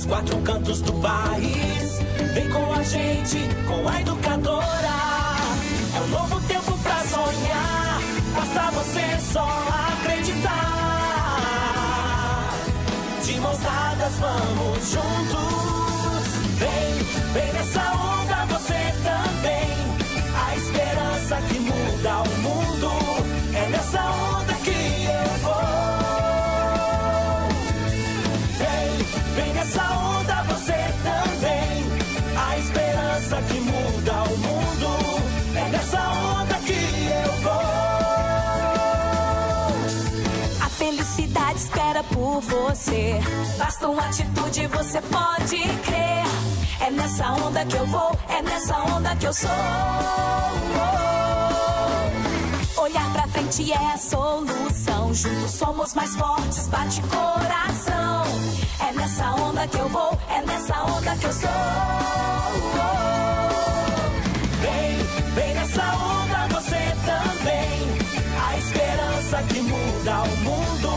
Quatro cantos do país, vem com a gente, com a Educadora. É um novo tempo pra sonhar, basta você só acreditar. De mãos dadas vamos juntos, vem nessa onda você também. A esperança que muda o mundo, é nessa onda que eu vou. Vem nessa onda você também. A esperança que muda o mundo, é nessa onda que eu vou. A felicidade espera por você. Basta uma atitude, você pode crer. É nessa onda que eu vou, é nessa onda que eu sou. Olhar pra frente é a solução. Juntos somos mais fortes, bate coração. É nessa onda que eu vou, é nessa onda que eu sou. Vem nessa onda você também. A esperança que muda o mundo,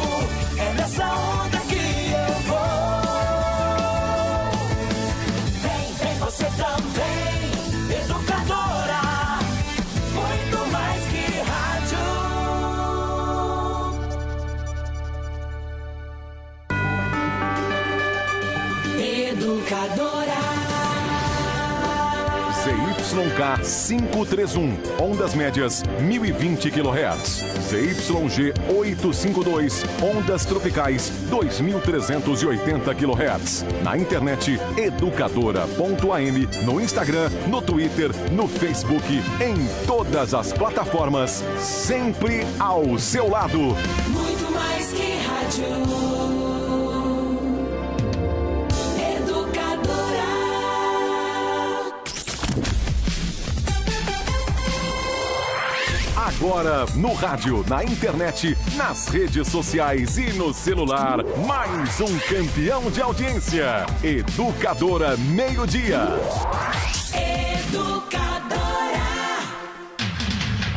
é nessa onda que eu vou. Vem você também, Educadora. Muito mais que rádio. Educadora. ZYK 531, ondas médias 1020 kHz. ZYG 852, ondas tropicais 2380 kHz. Na internet educadora.am, no Instagram, no Twitter, no Facebook, em todas as plataformas, sempre ao seu lado. Muito mais que rádio. Agora, no rádio, na internet, nas redes sociais e no celular, mais um campeão de audiência. Educadora Meio-Dia. Educadora.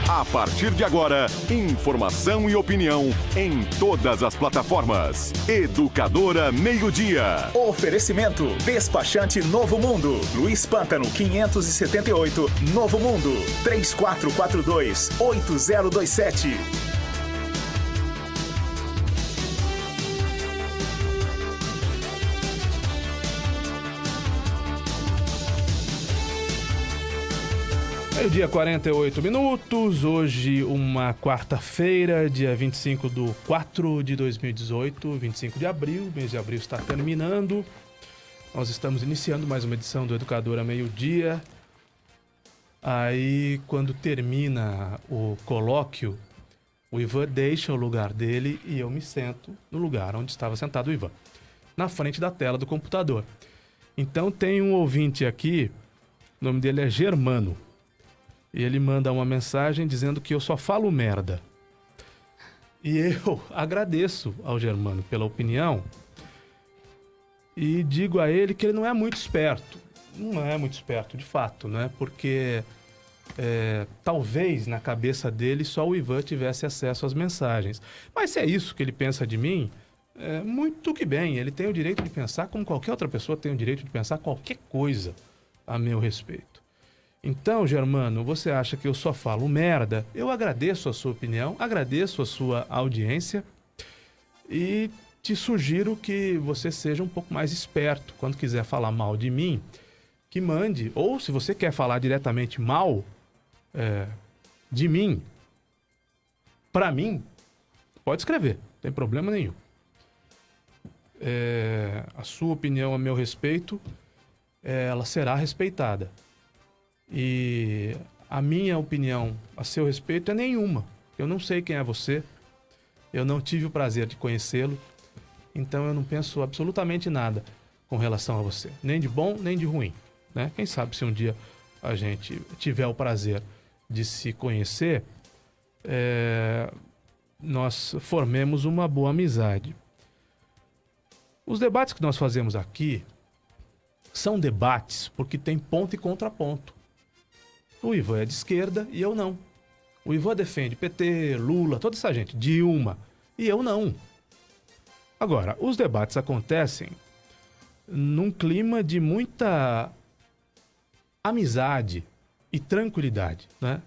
A partir de agora, informação e opinião em todas as plataformas. Educadora Meio-Dia. Oferecimento: Despachante Novo Mundo, Luiz Pântano 578, Novo Mundo, 3442-8027. Meio-dia, 48 minutos. Hoje, uma quarta-feira, dia 25/4/2018, 25 de abril. O mês de abril está terminando. Nós estamos iniciando mais uma edição do Educadora Meio-Dia. Aí, quando termina o colóquio, o Ivan deixa o lugar dele e eu me sento no lugar onde estava sentado o Ivan, na frente da tela do computador. Então, tem um ouvinte aqui, o nome dele é Germano. E ele manda uma mensagem dizendo que eu só falo merda. E eu agradeço ao Germano pela opinião e digo a ele que ele não é muito esperto. Não é muito esperto, de fato, né? Porque talvez na cabeça dele só o Ivan tivesse acesso às mensagens. Mas se é isso que ele pensa de mim, muito que bem. Ele tem o direito de pensar como qualquer outra pessoa tem o direito de pensar qualquer coisa a meu respeito. Então, Germano, você acha que eu só falo merda? Eu agradeço a sua opinião, agradeço a sua audiência e te sugiro que você seja um pouco mais esperto. Quando quiser falar mal de mim, que mande. Ou se você quer falar diretamente mal de mim, pra mim, pode escrever, não tem problema nenhum. A sua opinião a meu respeito, ela será respeitada. E a minha opinião a seu respeito é nenhuma. Eu não sei quem é você, eu não tive o prazer de conhecê-lo, então eu não penso absolutamente nada com relação a você, nem de bom nem de ruim, né? Quem sabe se um dia a gente tiver o prazer de se conhecer, nós formemos uma boa amizade. Os debates que nós fazemos aqui são debates porque tem ponto e contraponto. O Ivan é de esquerda e eu não. O Ivan defende PT, Lula, toda essa gente, Dilma, e eu não. Agora, os debates acontecem num clima de muita amizade e tranquilidade, né?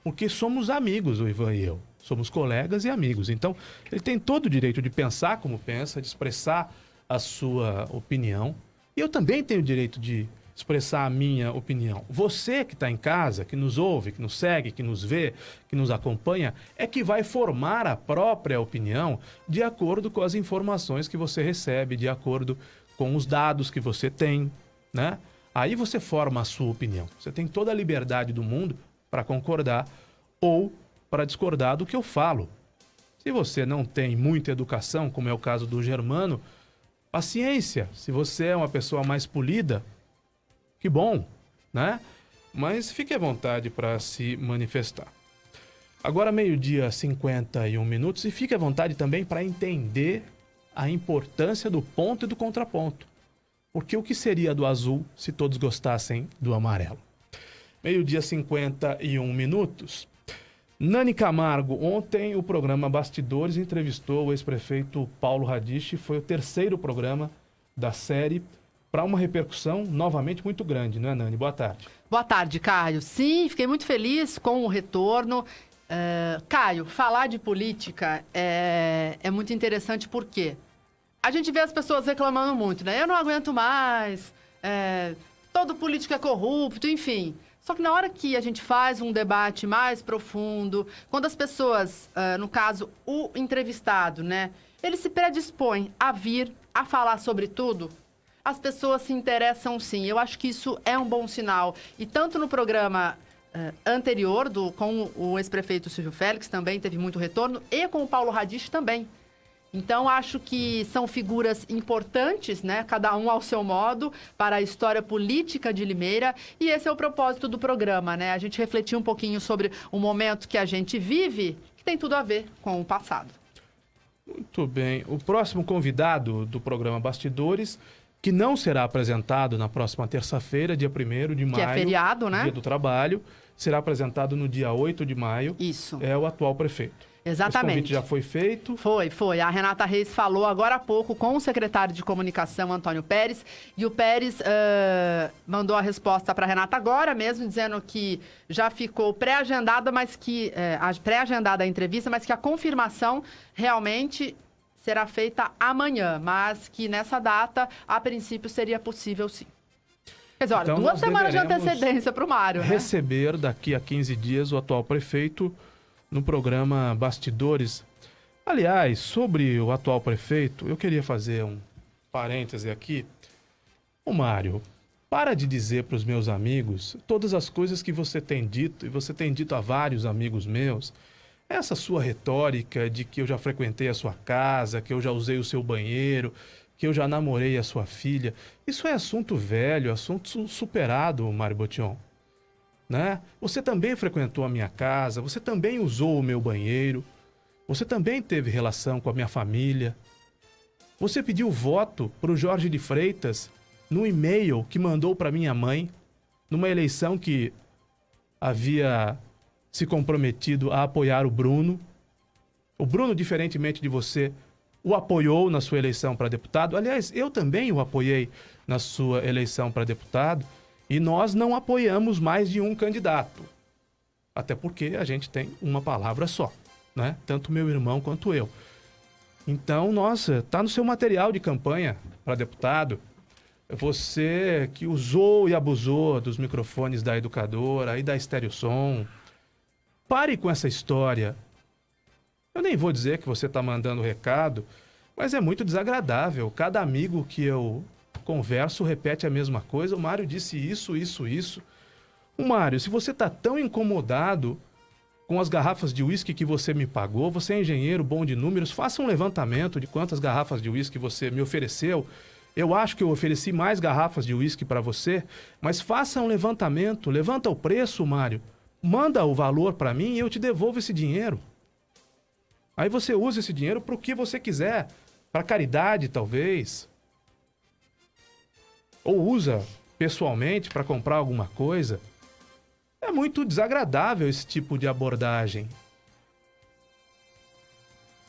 Porque somos amigos, o Ivan e eu. Somos colegas e amigos. Então, ele tem todo o direito de pensar como pensa, de expressar a sua opinião. E eu também tenho o direito de expressar a minha opinião. Você que está em casa, que nos ouve, que nos segue, que nos vê, que nos acompanha, é que vai formar a própria opinião de acordo com as informações que você recebe, de acordo com os dados que você tem, né? Aí você forma a sua opinião. Você tem toda a liberdade do mundo para concordar ou para discordar do que eu falo. Se você não tem muita educação, como é o caso do Germano, paciência. Se você é uma pessoa mais polida, que bom, né? Mas fique à vontade para se manifestar. Agora, 12h51, e fique à vontade também para entender a importância do ponto e do contraponto. Porque o que seria do azul se todos gostassem do amarelo? 12h51. Nani Camargo, ontem o programa Bastidores entrevistou o ex-prefeito Paulo Radiche. Foi o terceiro programa da série para uma repercussão novamente muito grande, não é, Nani? Boa tarde. Boa tarde, Caio. Sim, fiquei muito feliz com o retorno. Caio, falar de política é muito interessante porque a gente vê as pessoas reclamando muito, né? Eu não aguento mais, todo político é corrupto, enfim. Só que na hora que a gente faz um debate mais profundo, quando as pessoas, no caso, o entrevistado, né? Ele se predispõe a vir a falar sobre tudo, as pessoas se interessam sim. Eu acho que isso é um bom sinal. E tanto no programa anterior, com o ex-prefeito Silvio Félix, também teve muito retorno, e com o Paulo Radiche também. Então, acho que são figuras importantes, né? Cada um ao seu modo, para a história política de Limeira. E esse é o propósito do programa, né? A gente refletir um pouquinho sobre o momento que a gente vive, que tem tudo a ver com o passado. Muito bem. O próximo convidado do programa Bastidores, que não será apresentado na próxima terça-feira, dia 1º de maio. Que é feriado, né? Dia do Trabalho. Será apresentado no dia 8 de maio. Isso. É o atual prefeito. Exatamente. Esse convite já foi feito? Foi. A Renata Reis falou agora há pouco com o secretário de comunicação, Antônio Pérez, e o Pérez mandou a resposta para a Renata agora mesmo, dizendo que já ficou pré-agendada, mas que pré-agendada a entrevista, mas que a confirmação realmente será feita amanhã, mas que nessa data, a princípio, seria possível sim. Quer dizer, olha, então, 2 semanas de antecedência para o Mário, né? Receber daqui a 15 dias o atual prefeito no programa Bastidores. Aliás, sobre o atual prefeito, eu queria fazer um parêntese aqui. Ô Mário, para de dizer para os meus amigos todas as coisas que você tem dito, e você tem dito a vários amigos meus, essa sua retórica de que eu já frequentei a sua casa, que eu já usei o seu banheiro, que eu já namorei a sua filha, isso é assunto velho, assunto superado, Mário Botion. Né? Você também frequentou a minha casa, você também usou o meu banheiro, você também teve relação com a minha família. Você pediu voto para o Jorge de Freitas no e-mail que mandou para minha mãe, numa eleição que havia se comprometido a apoiar o Bruno. O Bruno, diferentemente de você, o apoiou na sua eleição para deputado. Aliás, eu também o apoiei na sua eleição para deputado. E nós não apoiamos mais de um candidato. Até porque a gente tem uma palavra só, né? Tanto meu irmão quanto eu. Então, nossa, tá no seu material de campanha para deputado. Você que usou e abusou dos microfones da Educadora e da Estéreo Som. Pare com essa história. Eu nem vou dizer que você tá mandando recado, mas é muito desagradável. Cada amigo que eu converso repete a mesma coisa. O Mário disse isso. O Mário, se você está tão incomodado com as garrafas de uísque que você me pagou, você é engenheiro bom de números, faça um levantamento de quantas garrafas de uísque você me ofereceu. Eu acho que eu ofereci mais garrafas de uísque para você, mas faça um levantamento, levanta o preço, Mário, manda o valor para mim e eu te devolvo esse dinheiro. Aí você usa esse dinheiro para o que você quiser, para caridade talvez. Ou usa pessoalmente para comprar alguma coisa. É muito desagradável esse tipo de abordagem.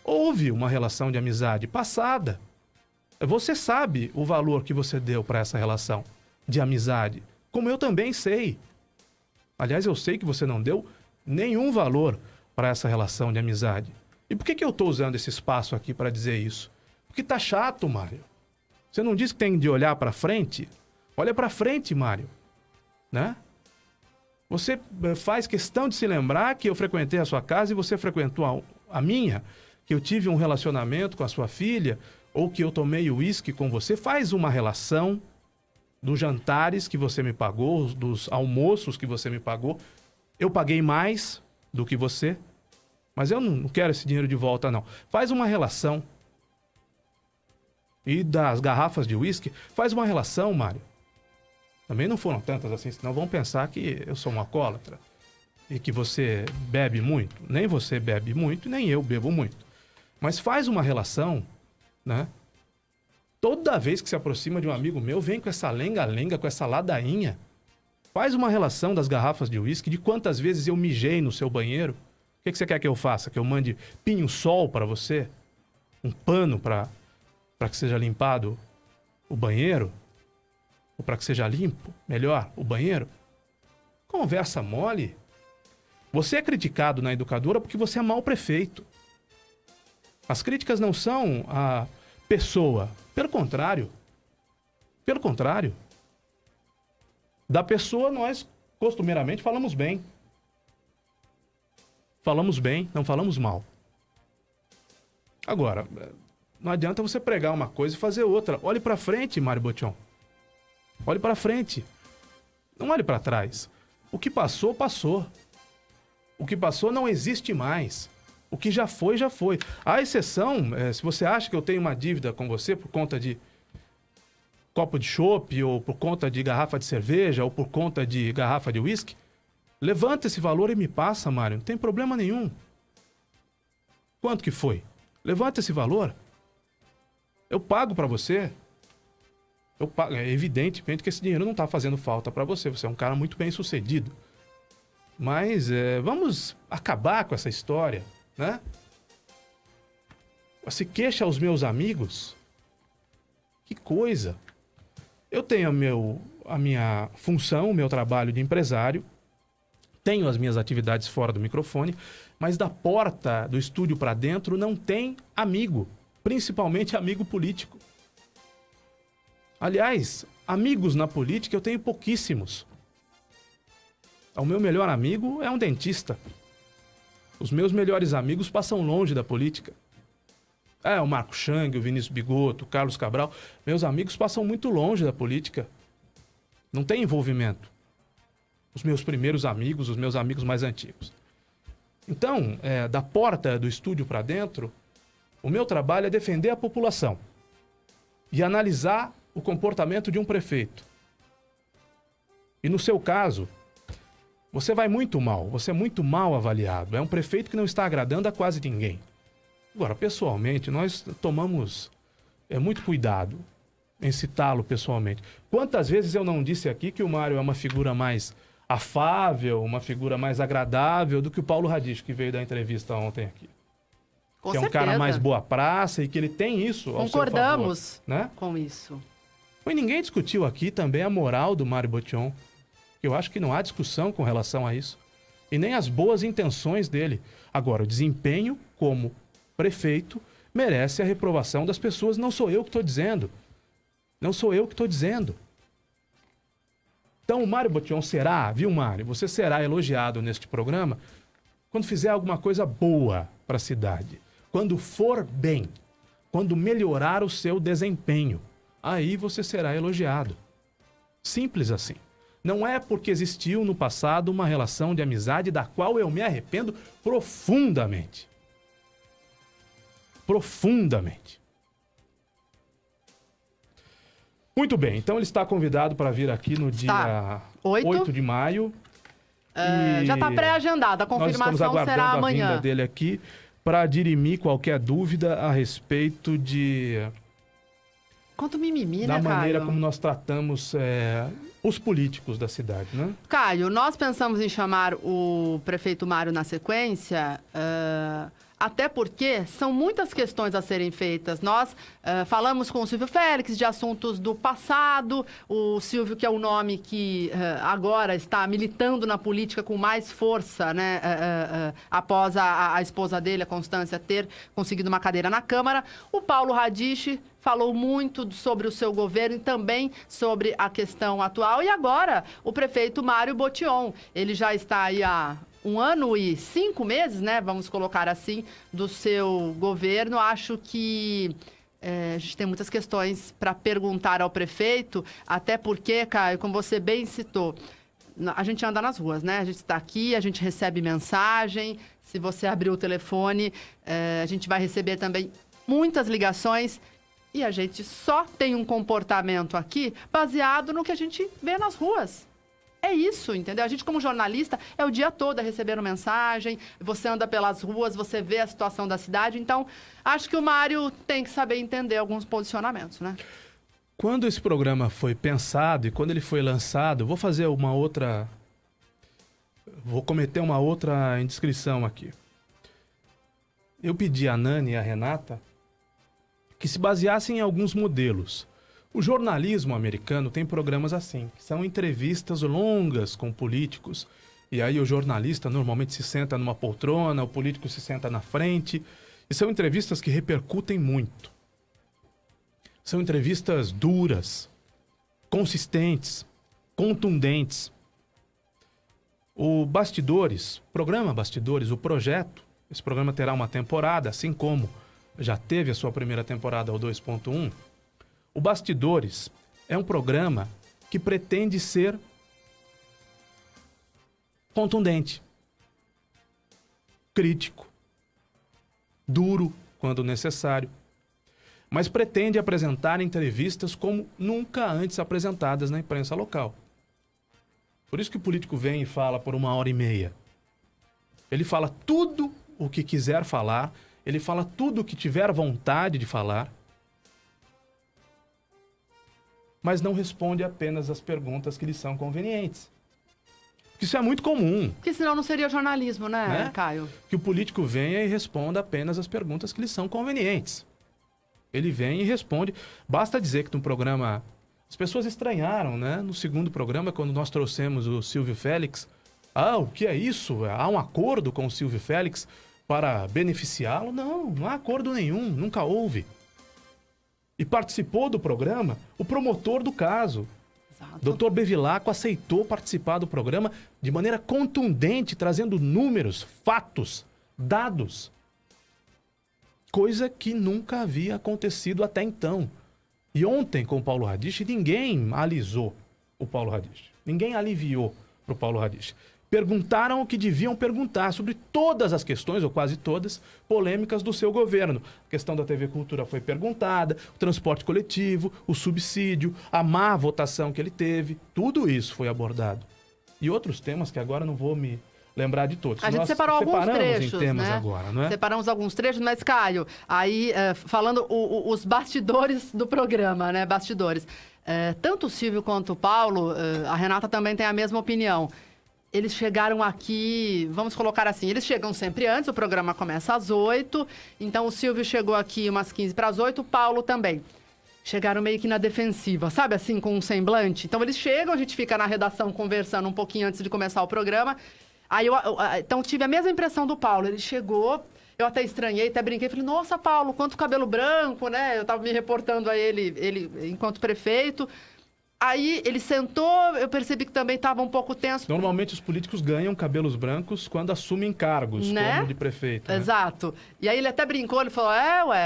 Houve uma relação de amizade passada. Você sabe o valor que você deu para essa relação de amizade, como eu também sei. Aliás, eu sei que você não deu nenhum valor para essa relação de amizade. E por que eu estou usando esse espaço aqui para dizer isso? Porque tá chato, Mário. Você não disse que tem de olhar para frente? Olha para frente, Mário. Né? Você faz questão de se lembrar que eu frequentei a sua casa e você frequentou a minha, que eu tive um relacionamento com a sua filha, ou que eu tomei uísque com você. Faz uma relação dos jantares que você me pagou, dos almoços que você me pagou. Eu paguei mais do que você, mas eu não quero esse dinheiro de volta, não. Faz uma relação. E das garrafas de uísque, faz uma relação, Mário. Também não foram tantas assim, senão vão pensar que eu sou um alcoólatra e que você bebe muito. Nem você bebe muito, nem eu bebo muito. Mas faz uma relação, né? Toda vez que se aproxima de um amigo meu, vem com essa lenga-lenga, com essa ladainha. Faz uma relação das garrafas de uísque, de quantas vezes eu mijei no seu banheiro. O que você quer que eu faça? Que eu mande pinho-sol para você? Um pano para que seja limpado o banheiro? Ou para que seja limpo, melhor, o banheiro? Conversa mole. Você é criticado na educadora porque você é mau prefeito. As críticas não são a pessoa. Pelo contrário. Pelo contrário. Da pessoa nós, costumeiramente, falamos bem. Falamos bem, não falamos mal. Agora, não adianta você pregar uma coisa e fazer outra. Olhe para frente, Mário Botion. Olhe para frente. Não olhe para trás. O que passou, passou. O que passou não existe mais. O que já foi, já foi. A exceção, se você acha que eu tenho uma dívida com você por conta de copo de chopp, ou por conta de garrafa de cerveja, ou por conta de garrafa de uísque, levanta esse valor e me passa, Mário. Não tem problema nenhum. Quanto que foi? Levanta esse valor. Eu pago para você. Eu pago. É evidentemente que esse dinheiro não está fazendo falta para você. Você é um cara muito bem sucedido. Mas vamos acabar com essa história, né? Se queixa aos meus amigos. Que coisa. Eu tenho a minha função, o meu trabalho de empresário. Tenho as minhas atividades fora do microfone. Mas da porta do estúdio para dentro não tem amigo. Principalmente amigo político. Aliás, amigos na política eu tenho pouquíssimos. O meu melhor amigo é um dentista. Os meus melhores amigos passam longe da política. O Marco Chang, o Vinícius Bigotto, o Carlos Cabral. Meus amigos passam muito longe da política. Não tem envolvimento. Os meus primeiros amigos, os meus amigos mais antigos. Então, da porta do estúdio para dentro, o meu trabalho é defender a população e analisar o comportamento de um prefeito. E no seu caso, você vai muito mal, você é muito mal avaliado. É um prefeito que não está agradando a quase ninguém. Agora, pessoalmente, nós tomamos muito cuidado em citá-lo pessoalmente. Quantas vezes eu não disse aqui que o Mário é uma figura mais afável, uma figura mais agradável do que o Paulo Radich, que veio dar entrevista ontem aqui. Com que certeza. É um cara mais boa praça e que ele tem isso ao Concordamos seu favor, né? com isso. E ninguém discutiu aqui também a moral do Mário Botion. Eu acho que não há discussão com relação a isso. E nem as boas intenções dele. Agora, o desempenho como prefeito merece a reprovação das pessoas. Não sou eu que estou dizendo. Não sou eu que estou dizendo. Então, o Mário Botion será, viu, Mário? Você será elogiado neste programa quando fizer alguma coisa boa para a cidade. Quando for bem. Quando melhorar o seu desempenho. Aí você será elogiado. Simples assim. Não é porque existiu no passado uma relação de amizade da qual eu me arrependo profundamente. Profundamente. Muito bem, então ele está convidado para vir aqui no dia 8 de maio. Já está pré-agendada, a confirmação nós estamos será aguardando amanhã. a vinda dele aqui para dirimir qualquer dúvida a respeito Quanto mimimi, da né, maneira Caio? como nós tratamos os políticos da cidade, né? Caio, nós pensamos em chamar o prefeito Mário na sequência, Até porque são muitas questões a serem feitas. Nós falamos com o Silvio Félix de assuntos do passado, o Silvio, que é um nome que agora está militando na política com mais força, né? Após a esposa dele, a Constância, ter conseguido uma cadeira na Câmara. O Paulo Radiche falou muito sobre o seu governo e também sobre a questão atual. E agora, o prefeito Mário Botion, ele já está aí há 1 ano e 5 meses, né? Vamos colocar assim, do seu governo. Acho que a gente tem muitas questões para perguntar ao prefeito, até porque, Caio, como você bem citou, a gente anda nas ruas, né? A gente está aqui, a gente recebe mensagem. Se você abrir o telefone, a gente vai receber também muitas ligações. E a gente só tem um comportamento aqui baseado no que a gente vê nas ruas. É isso, entendeu? A gente, como jornalista, é o dia todo recebendo mensagem, você anda pelas ruas, você vê a situação da cidade. Então, acho que o Mário tem que saber entender alguns posicionamentos, né? Quando esse programa foi pensado e quando ele foi lançado, vou cometer uma outra indiscrição aqui. Eu pedi a Nani e a Renata que se baseassem em alguns modelos. O jornalismo americano tem programas assim, que são entrevistas longas com políticos, e aí o jornalista normalmente se senta numa poltrona, o político se senta na frente, e são entrevistas que repercutem muito. São entrevistas duras, consistentes, contundentes. O programa Bastidores, o projeto, esse programa terá uma temporada, assim como já teve a sua primeira temporada, o 2.1. O Bastidores é um programa que pretende ser contundente, crítico, duro quando necessário, mas pretende apresentar entrevistas como nunca antes apresentadas na imprensa local. Por isso que o político vem e fala por 1h30. Ele fala tudo o que quiser falar, ele fala tudo o que tiver vontade de falar, mas não responde apenas as perguntas que lhe são convenientes. Isso é muito comum. Porque senão não seria jornalismo, né, Caio? Que o político venha e responda apenas as perguntas que lhe são convenientes. Ele vem e responde. Basta dizer que no programa... As pessoas estranharam, né? No segundo programa, quando nós trouxemos o Silvio Félix. O que é isso? Há um acordo com o Silvio Félix para beneficiá-lo? Não há acordo nenhum, nunca houve. E participou do programa o promotor do caso. Dr. Bevilacqua aceitou participar do programa de maneira contundente, trazendo números, fatos, dados. Coisa que nunca havia acontecido até então. E ontem, com o Paulo Radiche, ninguém alisou o Paulo Radiche. Ninguém aliviou para o Paulo Radiche. Perguntaram o que deviam perguntar sobre todas as questões, ou quase todas, polêmicas do seu governo. A questão da TV Cultura foi perguntada, o transporte coletivo, o subsídio, a má votação que ele teve, tudo isso foi abordado. E outros temas que agora não vou me lembrar de todos. A gente separou alguns trechos, em temas né? agora, não é? Separamos alguns trechos, mas, Caio, aí falando os bastidores do programa, né? Bastidores. Tanto o Silvio quanto o Paulo, a Renata também tem a mesma opinião. Eles chegaram aqui, vamos colocar assim, eles chegam sempre antes, o programa começa às 8, então o Silvio chegou aqui umas 15 para as 8, o Paulo também. Chegaram meio que na defensiva, sabe assim, com um semblante? Então eles chegam, a gente fica na redação conversando um pouquinho antes de começar o programa. Aí então tive a mesma impressão do Paulo, ele chegou, eu até estranhei, até brinquei, falei, nossa, Paulo, quanto cabelo branco, né? Eu tava me reportando a ele enquanto prefeito. Aí ele sentou, eu percebi que também estava um pouco tenso. Normalmente os políticos ganham cabelos brancos quando assumem cargos, né? como de prefeito. Né? Exato. E aí ele até brincou, ele falou,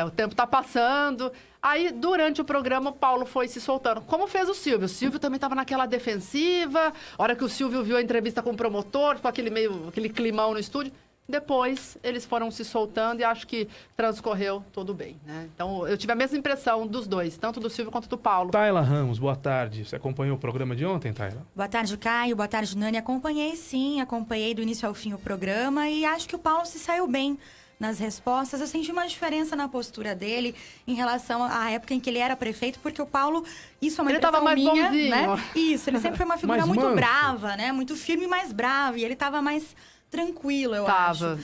o tempo tá passando. Aí, durante o programa, o Paulo foi se soltando. Como fez o Silvio. O Silvio também estava naquela defensiva. A hora que o Silvio viu a entrevista com o promotor, com aquele climão no estúdio. Depois, eles foram se soltando e acho que transcorreu tudo bem, né? Então, eu tive a mesma impressão dos dois, tanto do Silvio quanto do Paulo. Tayla Ramos, boa tarde. Você acompanhou o programa de ontem, Tayla? Boa tarde, Caio. Boa tarde, Nani. Acompanhei, sim. Acompanhei do início ao fim o programa e acho que o Paulo se saiu bem nas respostas. Eu senti uma diferença na postura dele em relação à época em que ele era prefeito, porque o Paulo, isso é uma impressão minha, bonzinho. Né? Isso, ele sempre foi uma figura muito brava, né? Muito firme, mas brava. E ele estava mais tranquilo, eu acho.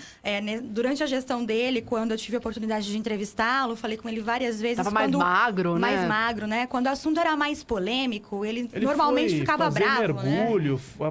Durante a gestão dele, quando eu tive a oportunidade de entrevistá-lo, falei com ele várias vezes. Tava mais magro, né? Mais magro, né? Quando o assunto era mais polêmico, ele normalmente ficava bravo, mergulho, né?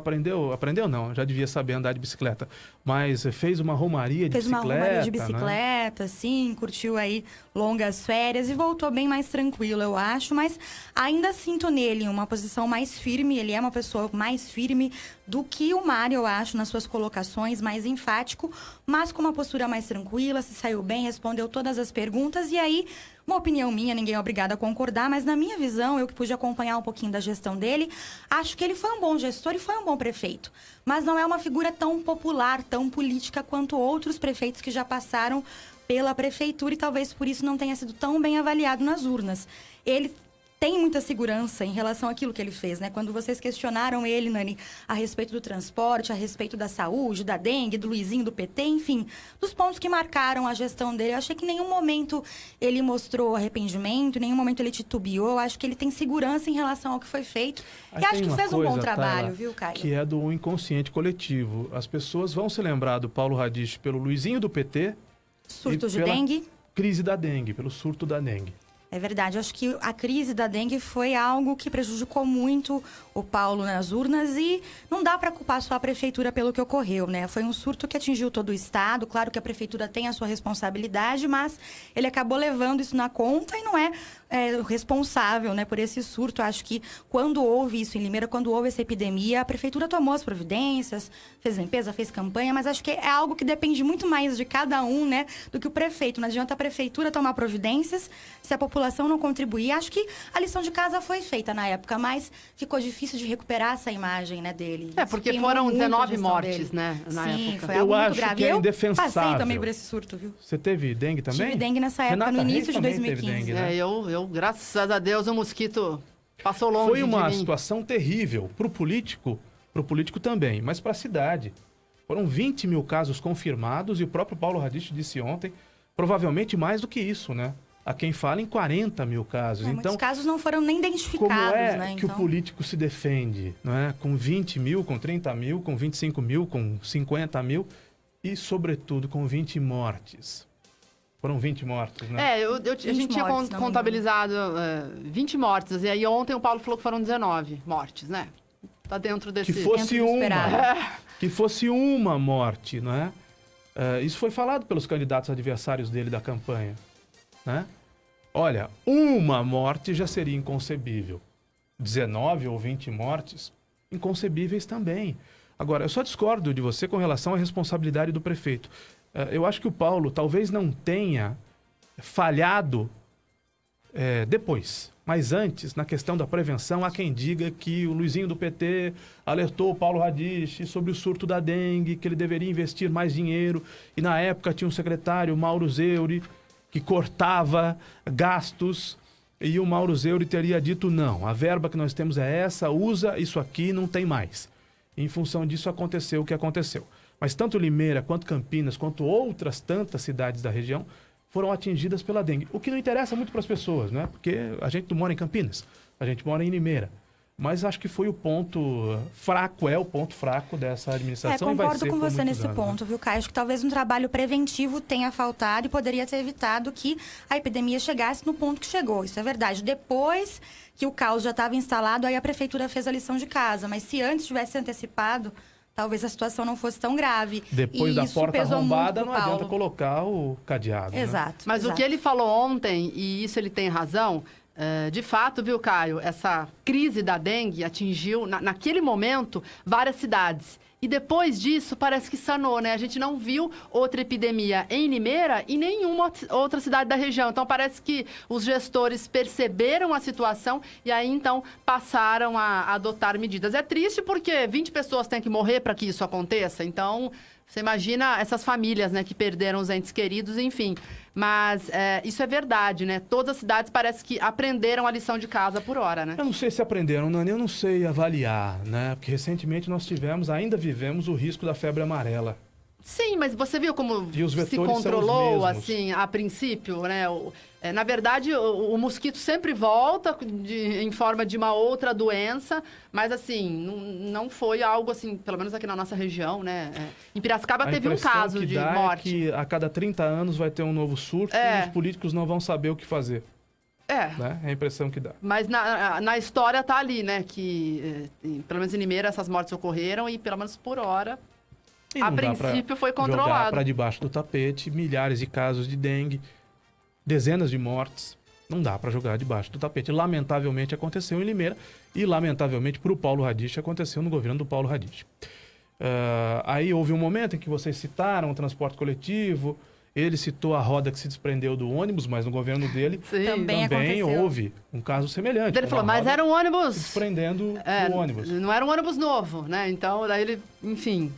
Aprendeu não, já devia saber andar de bicicleta. Mas fez uma romaria de bicicleta. Fez uma romaria de né? bicicleta, sim, curtiu aí longas férias e voltou bem mais tranquilo, eu acho. Mas ainda sinto nele uma posição mais firme, ele é uma pessoa mais firme do que o Mário, eu acho, nas suas colocações, mais enfático, mas com uma postura mais tranquila, se saiu bem, respondeu todas as perguntas. E aí, uma opinião minha, ninguém é obrigado a concordar, mas na minha visão, eu que pude acompanhar um pouquinho da gestão dele, acho que ele foi um bom gestor e foi um bom prefeito. Mas não é uma figura tão popular, tão política quanto outros prefeitos que já passaram pela prefeitura e talvez por isso não tenha sido tão bem avaliado nas urnas. Ele tem muita segurança em relação àquilo que ele fez, né? Quando vocês questionaram ele, Nani, a respeito do transporte, a respeito da saúde, da dengue, do Luizinho, do PT, enfim, dos pontos que marcaram a gestão dele, eu achei que em nenhum momento ele mostrou arrependimento, em nenhum momento ele titubeou, eu acho que ele tem segurança em relação ao que foi feito. Aí e acho que fez um bom trabalho, Tayla, viu, Caio? Que é do inconsciente coletivo. As pessoas vão se lembrar do Paulo Radiche pelo Luizinho do PT. Surtos de dengue. Crise da dengue, pelo surto da dengue. É verdade, eu acho que a crise da dengue foi algo que prejudicou muito o Paulo nas urnas e não dá para culpar só a prefeitura pelo que ocorreu, né? Foi um surto que atingiu todo o estado, claro que a prefeitura tem a sua responsabilidade, mas ele acabou levando isso na conta e não é responsável, né, por esse surto. Eu acho que quando houve isso em Limeira, quando houve essa epidemia, a prefeitura tomou as providências, fez limpeza, fez campanha, mas acho que é algo que depende muito mais de cada um, né, do que o prefeito. Não adianta a prefeitura tomar providências se a população não contribuir. Acho que a lição de casa foi feita na época, mas ficou difícil de recuperar essa imagem, né, dele. Porque Queimou foram muito a 19 gestão mortes, dele. né, na Sim, época. foi algo Eu muito acho grave. que é indefensável. Passei também por esse surto, viu? Você teve dengue também? Tive dengue nessa época, Renata no Reis início de também teve 2015. dengue, né? Eu, graças a Deus, o mosquito passou longe Foi uma de mim. situação terrível pro político também, mas para a cidade. Foram 20 mil casos confirmados e o próprio Paulo Radiche disse ontem, provavelmente mais do que isso, né? Há quem fala em 40 mil casos. Então, muitos casos não foram nem identificados, como é né? que o político se defende, não é? Com 20 mil, com 30 mil, com 25 mil, com 50 mil e, sobretudo, com 20 mortes. Foram 20 mortes, né? A gente tinha contabilizado 20 mortes. E aí ontem o Paulo falou que foram 19 mortes, né? Tá dentro desse... Que fosse uma. esperado. Que fosse uma morte, não é? Isso foi falado pelos candidatos adversários dele da campanha, né? Olha, uma morte já seria inconcebível. 19 ou 20 mortes, inconcebíveis também. Agora, eu só discordo de você com relação à responsabilidade do prefeito. Eu acho que o Paulo talvez não tenha falhado depois. Mas antes, na questão da prevenção, há quem diga que o Luizinho do PT alertou o Paulo Radiche sobre o surto da dengue, que ele deveria investir mais dinheiro. E na época tinha um secretário, Mauro Zeuri, que cortava gastos. E o Mauro Zeuri teria dito, não, a verba que nós temos é essa, usa isso aqui, não tem mais. E em função disso aconteceu o que aconteceu. Mas tanto Limeira, quanto Campinas, quanto outras tantas cidades da região foram atingidas pela dengue. O que não interessa muito para as pessoas, né? Porque a gente não mora em Campinas, a gente mora em Limeira. Mas acho que foi o ponto fraco, o ponto fraco dessa administração. Concordo com você nesse ponto, viu, Caio? Acho que talvez um trabalho preventivo tenha faltado e poderia ter evitado que a epidemia chegasse no ponto que chegou. Isso é verdade. Depois que o caos já estava instalado, aí a prefeitura fez a lição de casa. Mas se antes tivesse antecipado, talvez a situação não fosse tão grave. Depois e da isso porta pesou arrombada, muito não pro adianta Paulo. colocar o cadeado. Exato. Mas exato. o que ele falou ontem, e isso ele tem razão, de fato, viu, Caio, essa crise da dengue atingiu, naquele momento, várias cidades. E depois disso, parece que sanou, né? A gente não viu outra epidemia em Limeira e nenhuma outra cidade da região. Então, parece que os gestores perceberam a situação e aí, então, passaram a adotar medidas. É triste porque 20 pessoas têm que morrer para que isso aconteça. Então, você imagina essas famílias, né, que perderam os entes queridos, enfim. Mas isso é verdade, né? Todas as cidades parece que aprenderam a lição de casa por hora, né? Eu não sei se aprenderam, Nani, eu não sei avaliar, né? Porque recentemente nós ainda vivemos o risco da febre amarela. Sim, mas você viu como E os se vetores são os controlou, mesmos. assim, a princípio, né? Na verdade, o mosquito sempre volta em forma de uma outra doença, mas, assim, não foi algo, assim, pelo menos aqui na nossa região, né? Em Piracicaba teve um caso de morte. É que a cada 30 anos vai ter um novo surto e os políticos não vão saber o que fazer. Né? É a impressão que dá. Mas na história tá ali, né? Que, pelo menos em Limeira, essas mortes ocorreram e, pelo menos por hora... E A não dá princípio foi jogar controlado. para debaixo do tapete milhares de casos de dengue, dezenas de mortes. Não dá para jogar debaixo do tapete. Lamentavelmente aconteceu em Limeira e, lamentavelmente, para o Paulo Radich, aconteceu no governo do Paulo Radich. Aí houve um momento em que vocês citaram o transporte coletivo. Ele citou a roda que se desprendeu do ônibus, mas no governo dele também houve um caso semelhante. Ele falou, mas era um ônibus... Se desprendendo do ônibus. Não era um ônibus novo, né? Então, daí ele, enfim...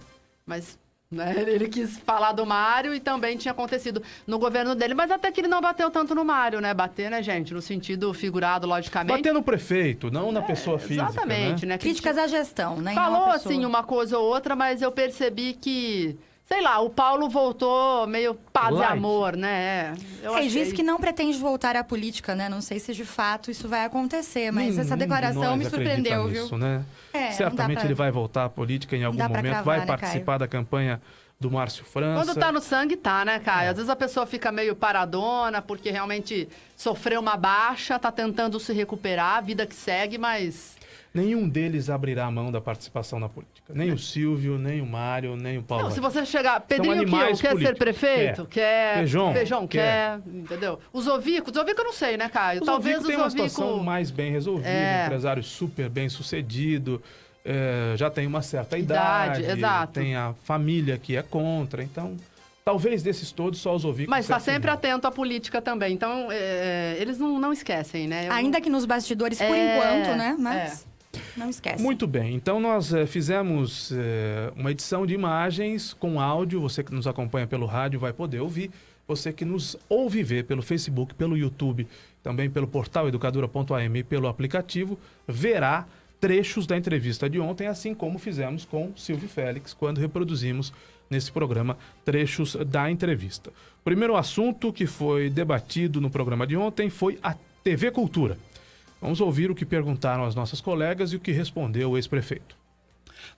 Mas né, ele quis falar do Mário e também tinha acontecido no governo dele. Mas até que ele não bateu tanto no Mário, né? Bater, né, gente? No sentido figurado, logicamente. Bater no prefeito, não na pessoa física, exatamente, né? Críticas à gestão, né? Falou, assim, uma coisa ou outra, mas eu percebi que... Sei lá, o Paulo voltou meio paz e amor, né? Ele disse que não pretende voltar à política, né? Não sei se de fato isso vai acontecer, mas essa declaração me surpreendeu, nisso, viu? Né? Certamente ele vai voltar à política em algum momento, cravar, vai participar da campanha do Márcio França. Quando tá no sangue, tá, né, Caio? Às vezes a pessoa fica meio paradona, porque realmente sofreu uma baixa, tá tentando se recuperar, a vida que segue, mas... Nenhum deles abrirá a mão da participação na política. Nem o Silvio, nem o Mário, nem o Paulo. Não, se você chegar... Pedrinho quer ser prefeito? Quer. Feijão quer. Entendeu? Os Ovico eu não sei, né, Caio? Talvez tem uma situação mais bem resolvida, um empresário super bem sucedido, já tem uma certa idade, exato. Tem a família que é contra, então... Talvez desses todos, só os Ovico. Mas está sempre atento à política também, então eles não esquecem, né? Ainda que nos bastidores, por enquanto, né? Mas... Não esquece. Muito bem, então nós fizemos uma edição de imagens com áudio. Você que nos acompanha pelo rádio vai poder ouvir. Você que nos ouve ver pelo Facebook, pelo YouTube, também pelo portal educadora.am e pelo aplicativo, verá trechos da entrevista de ontem, assim como fizemos com Silvio Félix, quando reproduzimos nesse programa trechos da entrevista. O primeiro assunto que foi debatido no programa de ontem foi a TV Cultura. Vamos ouvir o que perguntaram as nossas colegas e o que respondeu o ex-prefeito.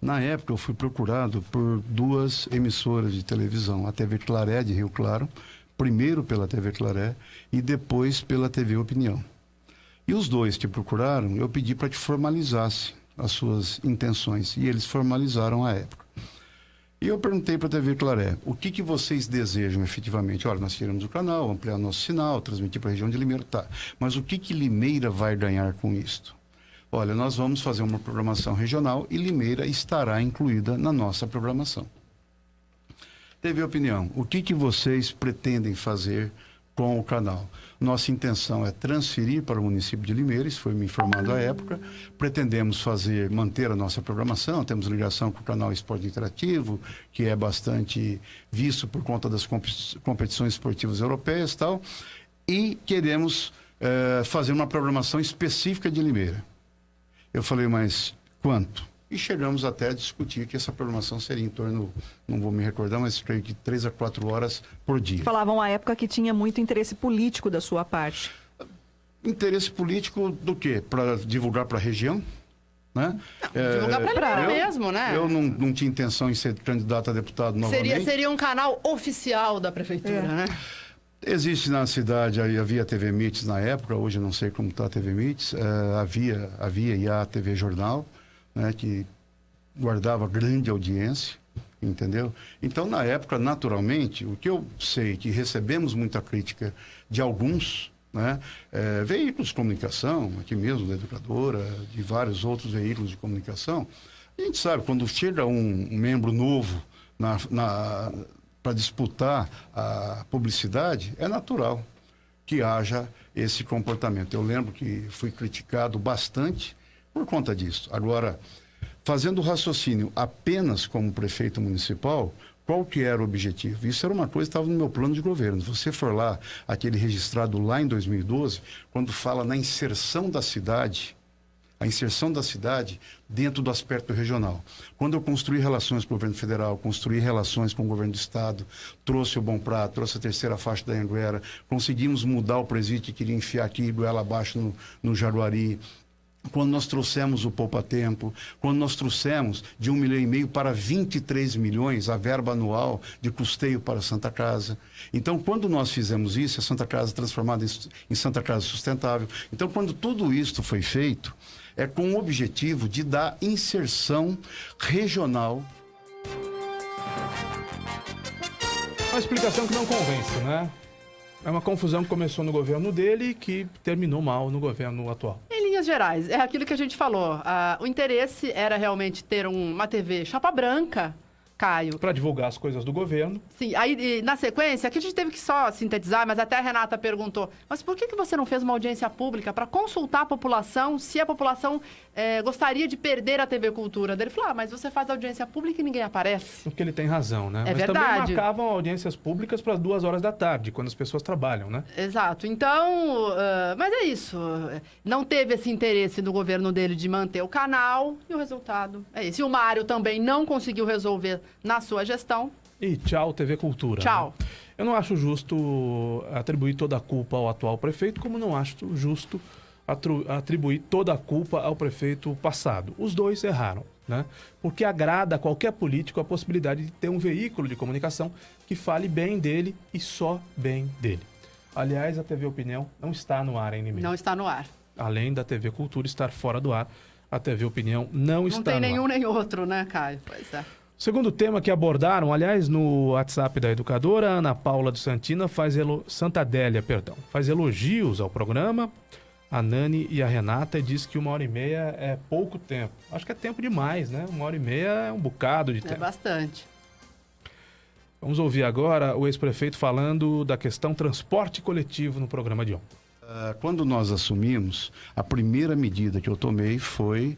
Na época, eu fui procurado por duas emissoras de televisão, a TV Claré de Rio Claro, primeiro pela TV Claré e depois pela TV Opinião. E os dois que procuraram, eu pedi para que formalizasse as suas intenções, e eles formalizaram à época. E eu perguntei para a TV Claré, o que vocês desejam efetivamente? Olha, nós queremos o canal, ampliar nosso sinal, transmitir para a região de Limeira, tá. Mas o que Limeira vai ganhar com isto? Olha, nós vamos fazer uma programação regional e Limeira estará incluída na nossa programação. TV Opinião, o que vocês pretendem fazer com o canal? Nossa intenção é transferir para o município de Limeira, isso foi me informado à época. Pretendemos manter a nossa programação, temos ligação com o canal Esporte Interativo, que é bastante visto por conta das competições esportivas europeias e tal. E queremos fazer uma programação específica de Limeira. Eu falei, mas quanto? E chegamos até a discutir que essa programação seria em torno, não vou me recordar, mas creio que 3 a 4 horas por dia. Falavam à época que tinha muito interesse político da sua parte. Interesse político do quê? Para divulgar para a região? Né? Divulgar para ele mesmo, né? Eu não tinha intenção em ser candidato a deputado novamente. Seria um canal oficial da prefeitura, né? Existe na cidade, havia a TV Mits na época, hoje eu não sei como está a TV Mits, havia e há a TV Jornal, né, que guardava grande audiência, entendeu? Então, na época, naturalmente, o que eu sei que recebemos muita crítica de alguns, né, veículos de comunicação, aqui mesmo da Educadora, de vários outros veículos de comunicação, a gente sabe, quando chega um membro novo para disputar a publicidade, é natural que haja esse comportamento. Eu lembro que fui criticado bastante por conta disso. Agora, fazendo o raciocínio apenas como prefeito municipal, qual que era o objetivo? Isso era uma coisa que estava no meu plano de governo. Se você for lá, aquele registrado lá em 2012, quando fala na inserção da cidade, a inserção da cidade dentro do aspecto regional. Quando eu construí relações com o governo federal, construí relações com o governo do estado, trouxe o Bom Prato, trouxe a terceira faixa da Anhanguera, conseguimos mudar o presídio que queria enfiar aqui, goela abaixo no Jaguari. Quando nós trouxemos o Poupa Tempo, quando nós trouxemos de 1,5 milhão para 23 milhões a verba anual de custeio para a Santa Casa. Então, quando nós fizemos isso, a Santa Casa transformada em Santa Casa Sustentável. Então, quando tudo isso foi feito, é com o objetivo de dar inserção regional. Uma explicação que não convence, né? É uma confusão que começou no governo dele e que terminou mal no governo atual. Em linhas gerais, é aquilo que a gente falou. O interesse era realmente ter uma TV chapa branca, Caio. Para divulgar as coisas do governo. Sim, aí na sequência, aqui a gente teve que só sintetizar, mas até a Renata perguntou, mas por que você não fez uma audiência pública para consultar a população se a população gostaria de perder a TV Cultura? Ele falou, mas você faz audiência pública e ninguém aparece. Porque ele tem razão, né? É mas verdade. Também marcavam audiências públicas para as 2 horas da tarde, quando as pessoas trabalham, né? Exato. Então, mas é isso. Não teve esse interesse do governo dele de manter o canal e o resultado é esse. E o Mário também não conseguiu resolver na sua gestão. E tchau, TV Cultura. Tchau. Né? Eu não acho justo atribuir toda a culpa ao atual prefeito, como não acho justo atribuir toda a culpa ao prefeito passado. Os dois erraram, né? Porque agrada a qualquer político a possibilidade de ter um veículo de comunicação que fale bem dele e só bem dele. Aliás, a TV Opinião não está no ar ainda mesmo. Não está no ar. Além da TV Cultura estar fora do ar, a TV Opinião não está no ar. Não tem nenhum nem outro, né, Caio? Pois é. Segundo tema que abordaram, aliás, no WhatsApp da educadora, Ana Paula de Santina Santa Adélia, faz elogios ao programa. A Nani e a Renata diz que 1h30 é pouco tempo. Acho que é tempo demais, né? 1h30 é um bocado de tempo. É bastante. Vamos ouvir agora o ex-prefeito falando da questão transporte coletivo no programa de ontem. Quando nós assumimos, a primeira medida que eu tomei foi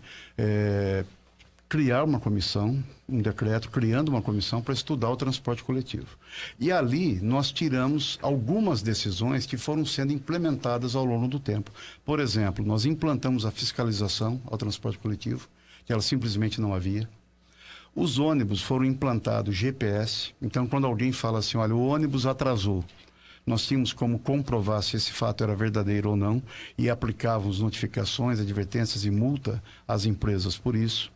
criar uma comissão, um decreto criando uma comissão para estudar o transporte coletivo. E ali nós tiramos algumas decisões que foram sendo implementadas ao longo do tempo. Por exemplo, nós implantamos a fiscalização ao transporte coletivo, que ela simplesmente não havia. Os ônibus foram implantados GPS, então quando alguém fala assim, olha, o ônibus atrasou, nós tínhamos como comprovar se esse fato era verdadeiro ou não e aplicávamos notificações, advertências e multa às empresas por isso.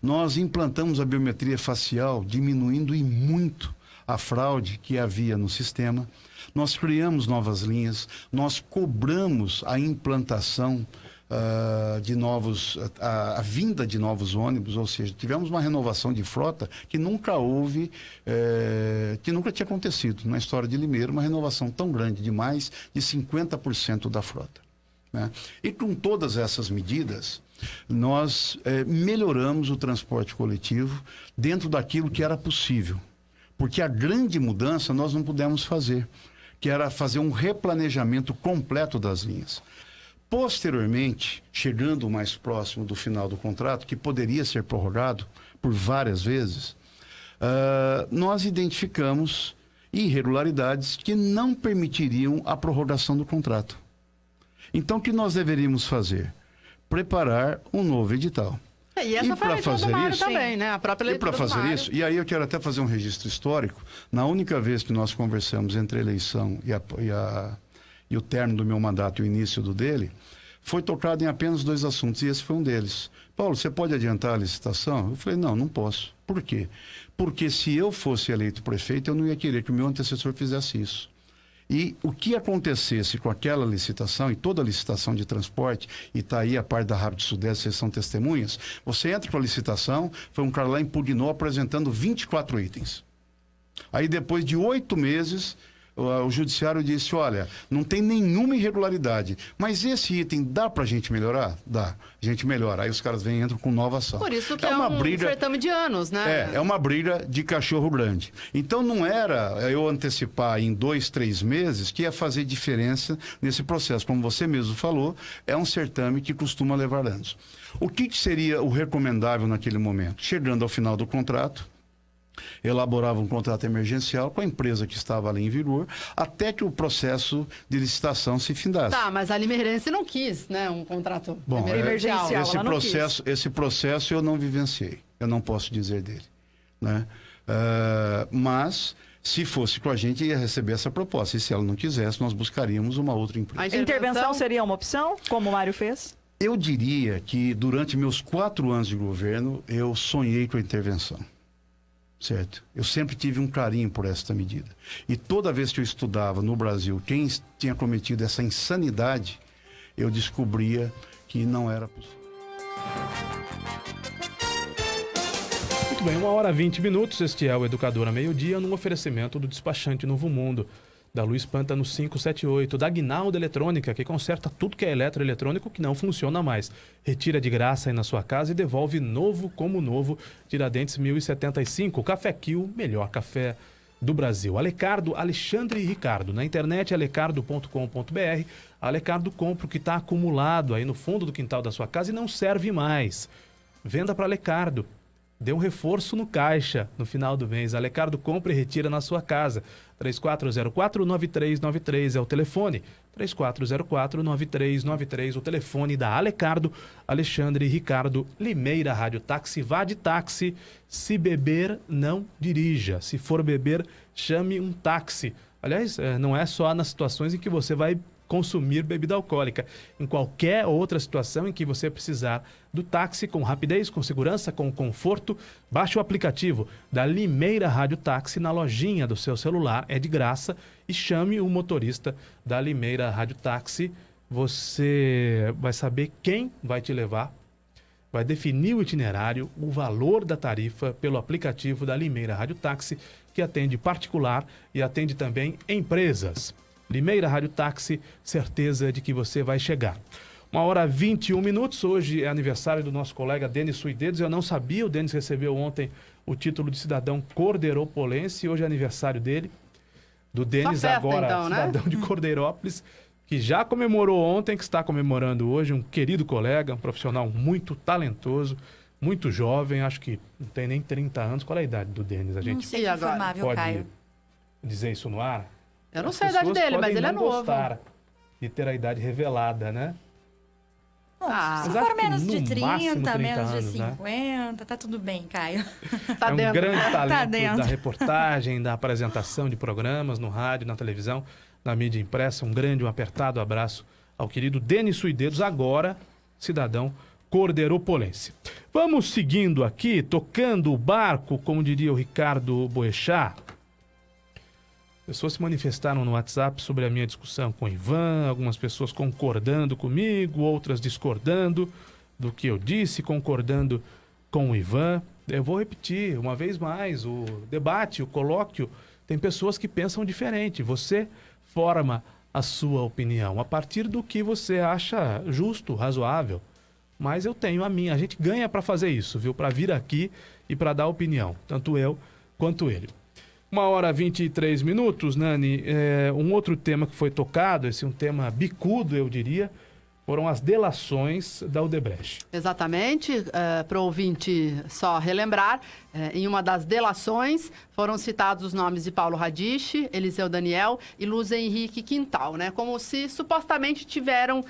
Nós implantamos a biometria facial, diminuindo e muito a fraude que havia no sistema. Nós criamos novas linhas, nós cobramos a implantação de novos, a vinda de novos ônibus, ou seja, tivemos uma renovação de frota que nunca houve, que nunca tinha acontecido na história de Limeira, uma renovação tão grande, de mais de 50% da frota, né? E com todas essas medidas, nós melhoramos o transporte coletivo dentro daquilo que era possível. Porque a grande mudança nós não pudemos fazer, que era fazer um replanejamento completo das linhas. Posteriormente, chegando mais próximo do final do contrato, que poderia ser prorrogado por várias vezes, nós identificamos irregularidades que não permitiriam a prorrogação do contrato. Então, o que nós deveríamos fazer? Preparar um novo edital. E essa foi a leitura do Mário também, né? A própria leitura do Mário. E para fazer isso, e aí eu quero até fazer um registro histórico, na única vez que nós conversamos entre a eleição e o término do meu mandato e o início do dele, foi tocado em apenas 2 assuntos, e esse foi um deles. Paulo, você pode adiantar a licitação? Eu falei, não posso. Por quê? Porque se eu fosse eleito prefeito, eu não ia querer que o meu antecessor fizesse isso. E o que acontecesse com aquela licitação, e toda licitação de transporte, e está aí a parte da Rápido Sudeste, vocês são testemunhas, você entra com a licitação, foi um cara lá impugnou apresentando 24 itens. Aí depois de 8 meses, o judiciário disse, olha, não tem nenhuma irregularidade, mas esse item dá pra gente melhorar? Dá, a gente melhora. Aí os caras vêm e entram com nova ação. Por isso que é um certame de anos, né? É uma briga de cachorro grande. Então não era eu antecipar em 2, 3 meses que ia fazer diferença nesse processo. Como você mesmo falou, é um certame que costuma levar anos. O que seria o recomendável naquele momento? Chegando ao final do contrato, elaborava um contrato emergencial com a empresa que estava ali em vigor, até que o processo de licitação se findasse. Tá, mas a Limeirense não quis, né? Um contrato Bom, emergencial. esse processo eu não vivenciei. Eu não posso dizer dele, né? Mas, se fosse com a gente, ia receber essa proposta. E se ela não quisesse, nós buscaríamos uma outra empresa. A intervenção seria uma opção, como o Mário fez? Eu diria que, durante meus 4 anos de governo, eu sonhei com a intervenção. Certo? Eu sempre tive um carinho por esta medida. E toda vez que eu estudava no Brasil quem tinha cometido essa insanidade, eu descobria que não era possível. Muito bem, 1h20. Este é o Educadora Meio-Dia, num oferecimento do despachante Novo Mundo, da Luiz Pântano 578, da Aguinaldo Eletrônica, que conserta tudo que é eletroeletrônico que não funciona mais. Retira de graça aí na sua casa e devolve novo como novo. Tiradentes 1075, Café Kill, melhor café do Brasil. Alecardo, Alexandre e Ricardo. Na internet, alecardo.com.br. Alecardo compra o que está acumulado aí no fundo do quintal da sua casa e não serve mais. Venda para Alecardo. Dê um reforço no caixa no final do mês. Alecardo compra e retira na sua casa. 3404-9393 é o telefone. 3404-9393, o telefone da Alecardo, Alexandre e Ricardo. Limeira Rádio Táxi, vá de táxi. Se beber, não dirija. Se for beber, chame um táxi. Aliás, não é só nas situações em que você vai consumir bebida alcoólica. Em qualquer outra situação em que você precisar do táxi com rapidez, com segurança, com conforto, baixe o aplicativo da Limeira Rádio Táxi na lojinha do seu celular, é de graça, e chame o motorista da Limeira Rádio Táxi. Você vai saber quem vai te levar, vai definir o itinerário, o valor da tarifa pelo aplicativo da Limeira Rádio Táxi, que atende particular e atende também empresas. Limeira Rádio Táxi, certeza de que você vai chegar. 1h21. Hoje é aniversário do nosso colega Denis Suidedos. Eu não sabia, o Denis recebeu ontem o título de cidadão cordeirópolense. Hoje é aniversário dele, do Denis, agora então, cidadão, né? De Cordeirópolis, que já comemorou ontem, que está comemorando hoje. Um querido colega, um profissional muito talentoso, muito jovem, acho que não tem nem 30 anos. Qual é a idade do Denis? A gente não sei informar, viu, pode Caio? dizer isso no ar? Eu não sei a idade dele, mas ele é novo. Gostar de ter a idade revelada, né? Bom, se for menos de 30, menos de anos, 50, né? Tá tudo bem, Caio. Tá dentro, um grande talento da reportagem, da apresentação de programas no rádio, na televisão, na mídia impressa. Um grande, um apertado abraço ao querido Denis Suidedos, agora cidadão cordeirópolense. Vamos seguindo aqui, tocando o barco, como diria o Ricardo Boechat. Pessoas se manifestaram no WhatsApp sobre a minha discussão com o Ivan, algumas pessoas concordando comigo, outras discordando do que eu disse, concordando com o Ivan. Eu vou repetir uma vez mais, o debate, o colóquio, tem pessoas que pensam diferente. Você forma a sua opinião a partir do que você acha justo, razoável. Mas eu tenho a minha, a gente ganha para fazer isso, viu? Para vir aqui e para dar opinião, tanto eu quanto ele. 1h23, Nani. Um outro tema que foi tocado, esse é um tema bicudo, eu diria, foram as delações da Odebrecht. Exatamente. Para o ouvinte só relembrar, em uma das delações foram citados os nomes de Paulo Radiche, Eliseu Daniel e Luiz Henrique Quintal, né? Como se supostamente tiveram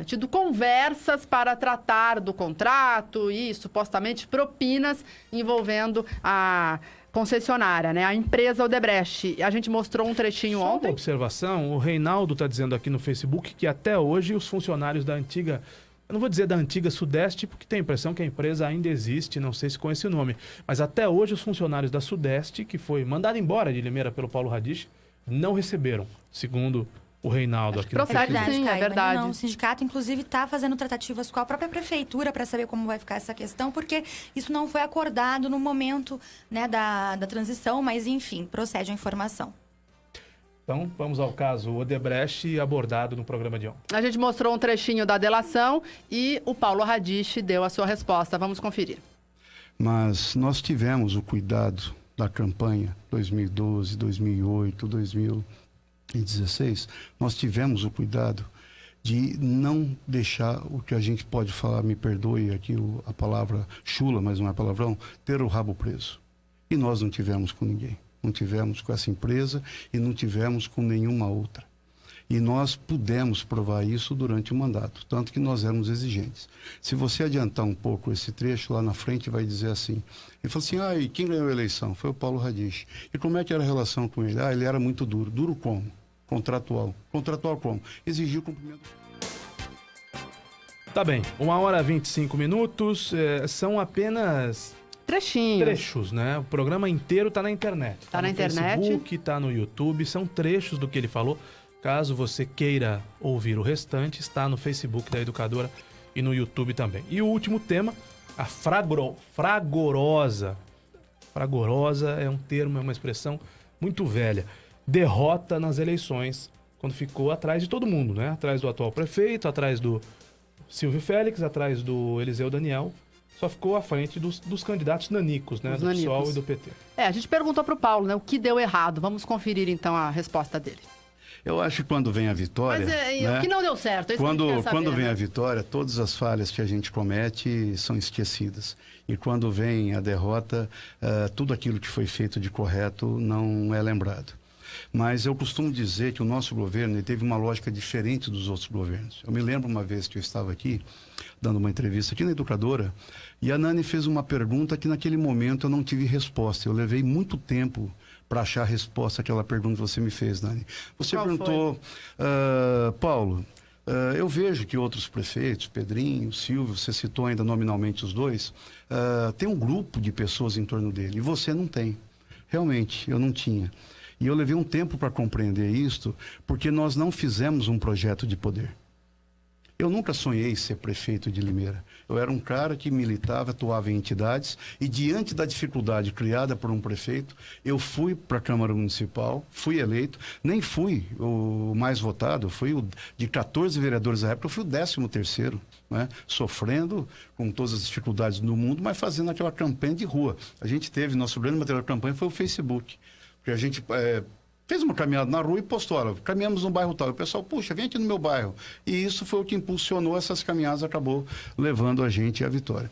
tido conversas para tratar do contrato e supostamente propinas envolvendo a concessionária, né? A empresa Odebrecht. A gente mostrou um trechinho Só ontem. Uma observação, o Reinaldo está dizendo aqui no Facebook que até hoje os funcionários da antiga, eu não vou dizer da antiga Sudeste, porque tem a impressão que a empresa ainda existe, não sei se com esse nome, mas até hoje os funcionários da Sudeste, que foi mandado embora de Limeira pelo Paulo Radiche, não receberam, segundo o Reinaldo aqui no Facebook. Verdade, sim, é verdade. Não, o sindicato, inclusive, está fazendo tratativas com a própria prefeitura para saber como vai ficar essa questão, porque isso não foi acordado no momento, né, da transição, mas, enfim, procede a informação. Então, vamos ao caso Odebrecht abordado no programa de ontem. A gente mostrou um trechinho da delação e o Paulo Radiche deu a sua resposta. Vamos conferir. Mas nós tivemos o cuidado da campanha 2012, 2008, 2016, nós tivemos o cuidado de não deixar o que a gente pode falar, me perdoe aqui a palavra chula, mas não é palavrão, ter o rabo preso. E nós não tivemos com ninguém. Não tivemos com essa empresa e não tivemos com nenhuma outra. E nós pudemos provar isso durante o mandato, tanto que nós éramos exigentes. Se você adiantar um pouco esse trecho, lá na frente vai dizer assim, ele falou assim, e quem ganhou a eleição? Foi o Paulo Radiche. E como é que era a relação com ele? Ele era muito duro. Duro como? Contratual. Contratual como? Exigiu cumprimento. Tá bem, 1h25, são apenas... Trechos, né? O programa inteiro tá na internet. Tá na internet. No Facebook, tá no YouTube, são trechos do que ele falou. Caso você queira ouvir o restante, está no Facebook da Educadora e no YouTube também. E o último tema, a fragorosa. Fragorosa é um termo, é uma expressão muito velha. Derrota nas eleições, quando ficou atrás de todo mundo, né? Atrás do atual prefeito, atrás do Silvio Félix, atrás do Eliseu Daniel. Só ficou à frente dos candidatos nanicos, né? Do PSOL e do PT. A gente perguntou para o Paulo, né? O que deu errado. Vamos conferir, então, a resposta dele. Eu acho que quando vem a vitória... Mas o que não deu certo? É isso quando que a gente quer saber, vem né? a vitória, todas as falhas que a gente comete são esquecidas. E quando vem a derrota, tudo aquilo que foi feito de correto não é lembrado. Mas eu costumo dizer que o nosso governo teve uma lógica diferente dos outros governos. Eu me lembro uma vez que eu estava aqui, dando uma entrevista aqui na Educadora, e a Nani fez uma pergunta que naquele momento eu não tive resposta. Eu levei muito tempo para achar a resposta àquela pergunta que você me fez, Nani. Você perguntou, Paulo, eu vejo que outros prefeitos, Pedrinho, Silvio, você citou ainda nominalmente os dois, tem um grupo de pessoas em torno dele, e você não tem. Realmente, eu não tinha. E eu levei um tempo para compreender isto, porque nós não fizemos um projeto de poder. Eu nunca sonhei ser prefeito de Limeira. Eu era um cara que militava, atuava em entidades e diante da dificuldade criada por um prefeito, eu fui para a Câmara Municipal, fui eleito, nem fui o mais votado, de 14 vereadores da época, eu fui o 13º, né? Sofrendo com todas as dificuldades do mundo, mas fazendo aquela campanha de rua. A gente teve, nosso grande material de campanha foi o Facebook, porque a gente... fez uma caminhada na rua e postou, olha, caminhamos no bairro tal. E o pessoal, puxa, vem aqui no meu bairro. E isso foi o que impulsionou essas caminhadas, acabou levando a gente à vitória.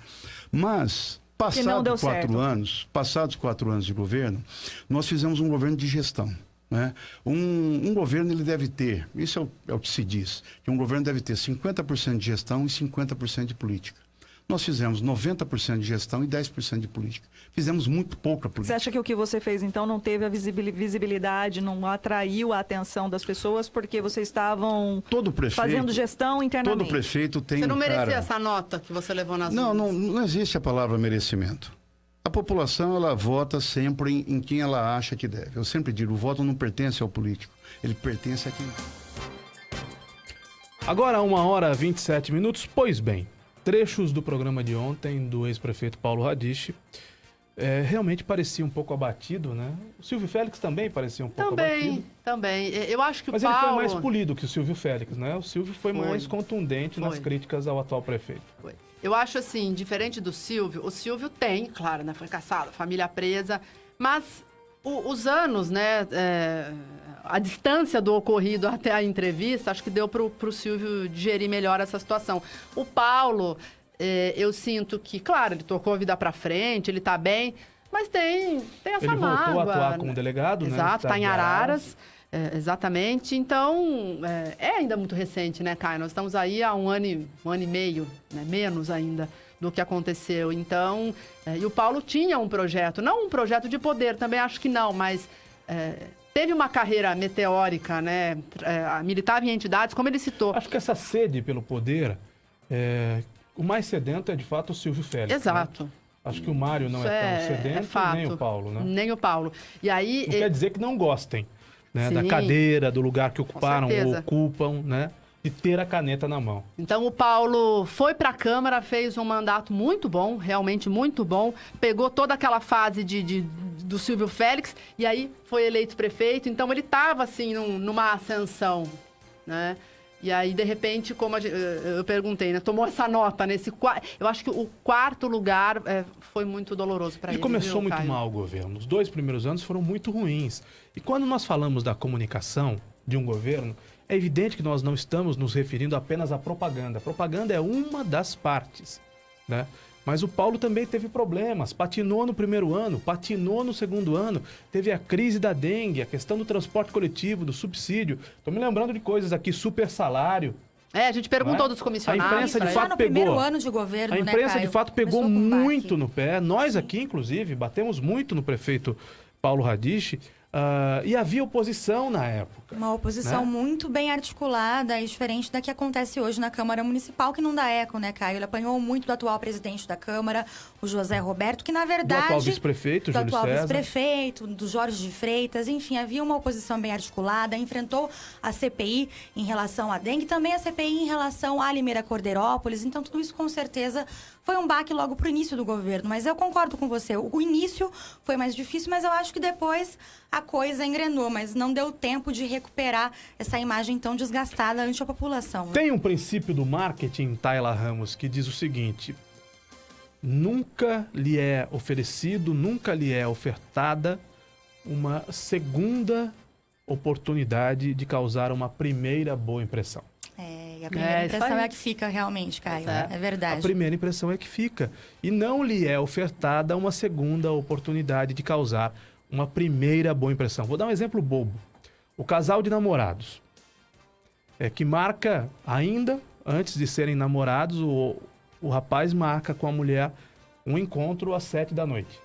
Mas, passados 4 anos de governo, nós fizemos um governo de gestão. Né? Um governo, ele deve ter, isso é o que se diz, que um governo deve ter 50% de gestão e 50% de política. Nós fizemos 90% de gestão e 10% de política. Fizemos muito pouca política. Você acha que o que você fez, então, não teve a visibilidade, não atraiu a atenção das pessoas, porque vocês estavam fazendo gestão internamente? Todo prefeito tem Você não merecia essa nota que você levou nas urnas? Não existe a palavra merecimento. A população, ela vota sempre em quem ela acha que deve. Eu sempre digo, o voto não pertence ao político, ele pertence a quem... Agora, 1h27, pois bem, trechos do programa de ontem do ex-prefeito Paulo Radiche realmente parecia um pouco abatido, né? O Silvio Félix também parecia um pouco abatido. Também. Eu acho que Mas o Paulo... ele foi mais polido que o Silvio Félix, né? O Silvio foi mais contundente nas críticas ao atual prefeito. Foi. Eu acho assim, diferente do Silvio, o Silvio tem, claro, né? Foi caçado, família presa, mas os anos, né? A distância do ocorrido até a entrevista, acho que deu pro Silvio digerir melhor essa situação. O Paulo, eu sinto que, claro, ele tocou a vida pra frente, ele tá bem, mas tem essa mágoa. Ele voltou a atuar como delegado, né? Exato, tá em Araras. Exatamente. Então, é ainda muito recente, né, Caio? Nós estamos aí há um ano e meio, né? Menos ainda do que aconteceu. Então, e o Paulo tinha um projeto, não um projeto de poder, também acho que não, mas... teve uma carreira meteórica, né? Militava em entidades, como ele citou. Acho que essa sede pelo poder, o mais sedento é de fato o Silvio Félix. Exato. Né? Acho que o Mário não é tão sedento, fato. Nem o Paulo, né? Nem o Paulo. E aí, não quer dizer que não gostem, né? Sim, da cadeira, do lugar que ocuparam ou ocupam, né? De ter a caneta na mão. Então o Paulo foi para a Câmara, fez um mandato muito bom, realmente muito bom, pegou toda aquela fase do Silvio Félix e aí foi eleito prefeito, então ele estava assim numa ascensão, né? E aí, de repente, como eu perguntei, né? Tomou essa nota nesse... Eu acho que o 4º lugar foi muito doloroso para ele. Ele começou muito mal o governo. Os 2 primeiros anos foram muito ruins. E quando nós falamos da comunicação de um governo, é evidente que nós não estamos nos referindo apenas à propaganda. A propaganda é uma das partes, né? Mas o Paulo também teve problemas, patinou no primeiro ano, patinou no segundo ano, teve a crise da dengue, a questão do transporte coletivo, do subsídio. Estou me lembrando de coisas aqui, super salário. A gente perguntou dos comissionados. A imprensa de fato no pegou. primeiro ano de governo, A imprensa Caio? de fato pegou Começou com muito baque. no pé. Nós aqui, inclusive, batemos muito no prefeito Paulo Radiche. E havia oposição na época. Uma oposição muito bem articulada e diferente da que acontece hoje na Câmara Municipal, que não dá eco, né, Caio? Ele apanhou muito do atual presidente da Câmara, o José Roberto, que na verdade... Do atual vice-prefeito, Júlio César. Do atual vice-prefeito, do Jorge de Freitas, enfim, havia uma oposição bem articulada, enfrentou a CPI em relação à dengue, também a CPI em relação à Limeira Cordeirópolis, então tudo isso com certeza foi um baque logo pro início do governo. Mas eu concordo com você, o início foi mais difícil, mas eu acho que depois a coisa engrenou, mas não deu tempo de recuperar essa imagem tão desgastada ante a população. Tem um princípio do marketing, Tayla Ramos, que diz o seguinte: nunca lhe é oferecido, nunca lhe é ofertada uma segunda oportunidade de causar uma primeira boa impressão. E a primeira impressão é a que fica realmente, Caio. É verdade. A primeira impressão é que fica. E não lhe é ofertada uma segunda oportunidade de causar uma primeira boa impressão. Vou dar um exemplo bobo. O casal de namorados, que marca ainda, antes de serem namorados, o rapaz marca com a mulher um encontro às 7 da noite.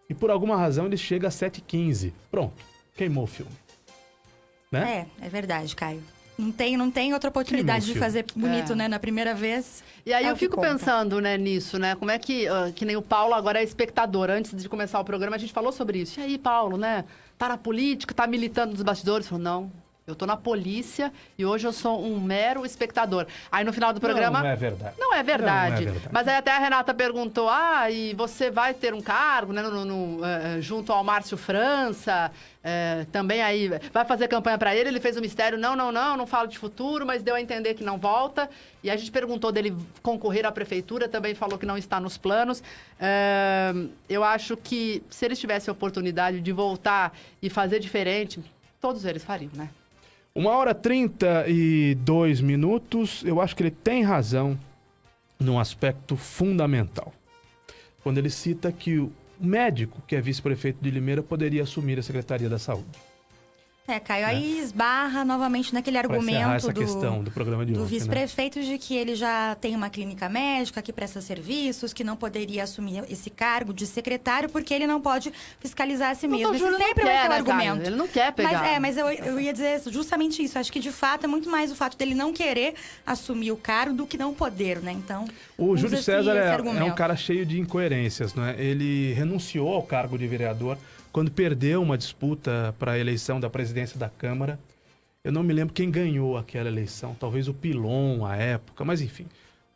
E por alguma razão ele chega às 7h15. Pronto, queimou o filme. Né? É verdade, Caio. Não tem outra oportunidade de fazer bonito, né, na primeira vez. E aí eu fico pensando, né, nisso, né? Como é que nem o Paulo agora é espectador. Antes de começar o programa, a gente falou sobre isso. E aí, Paulo, né? Tá na política, tá militando nos bastidores? Falou, não, eu tô na polícia e hoje eu sou um mero espectador. Aí no final do programa... Não é verdade. Não é verdade. Não é verdade. Mas aí até a Renata perguntou, e você vai ter um cargo, né, junto ao Márcio França... também aí, vai fazer campanha para ele fez um mistério, não fala de futuro, mas deu a entender que não volta. E a gente perguntou dele concorrer à prefeitura, também falou que não está nos planos. Eu acho que se eles tivessem a oportunidade de voltar e fazer diferente, todos eles fariam, né? 1h32, eu acho que ele tem razão num aspecto fundamental. Quando ele cita que o médico, que é vice-prefeito de Limeira, poderia assumir a Secretaria da Saúde. Caio, aí esbarra novamente naquele argumento do programa de ontem, vice-prefeito, de que ele já tem uma clínica médica que presta serviços, que não poderia assumir esse cargo de secretário porque ele não pode fiscalizar a si mesmo. Esse sempre vai ser o argumento. Ele não quer pegar. Mas eu ia dizer justamente isso. Acho que, de fato, é muito mais o fato dele não querer assumir o cargo do que não poder, né? Então, o Júlio César é um cara cheio de incoerências, não é? Ele renunciou ao cargo de vereador quando perdeu uma disputa para a eleição da presidência da Câmara. Eu não me lembro quem ganhou aquela eleição, talvez o Pilon, à época, mas enfim.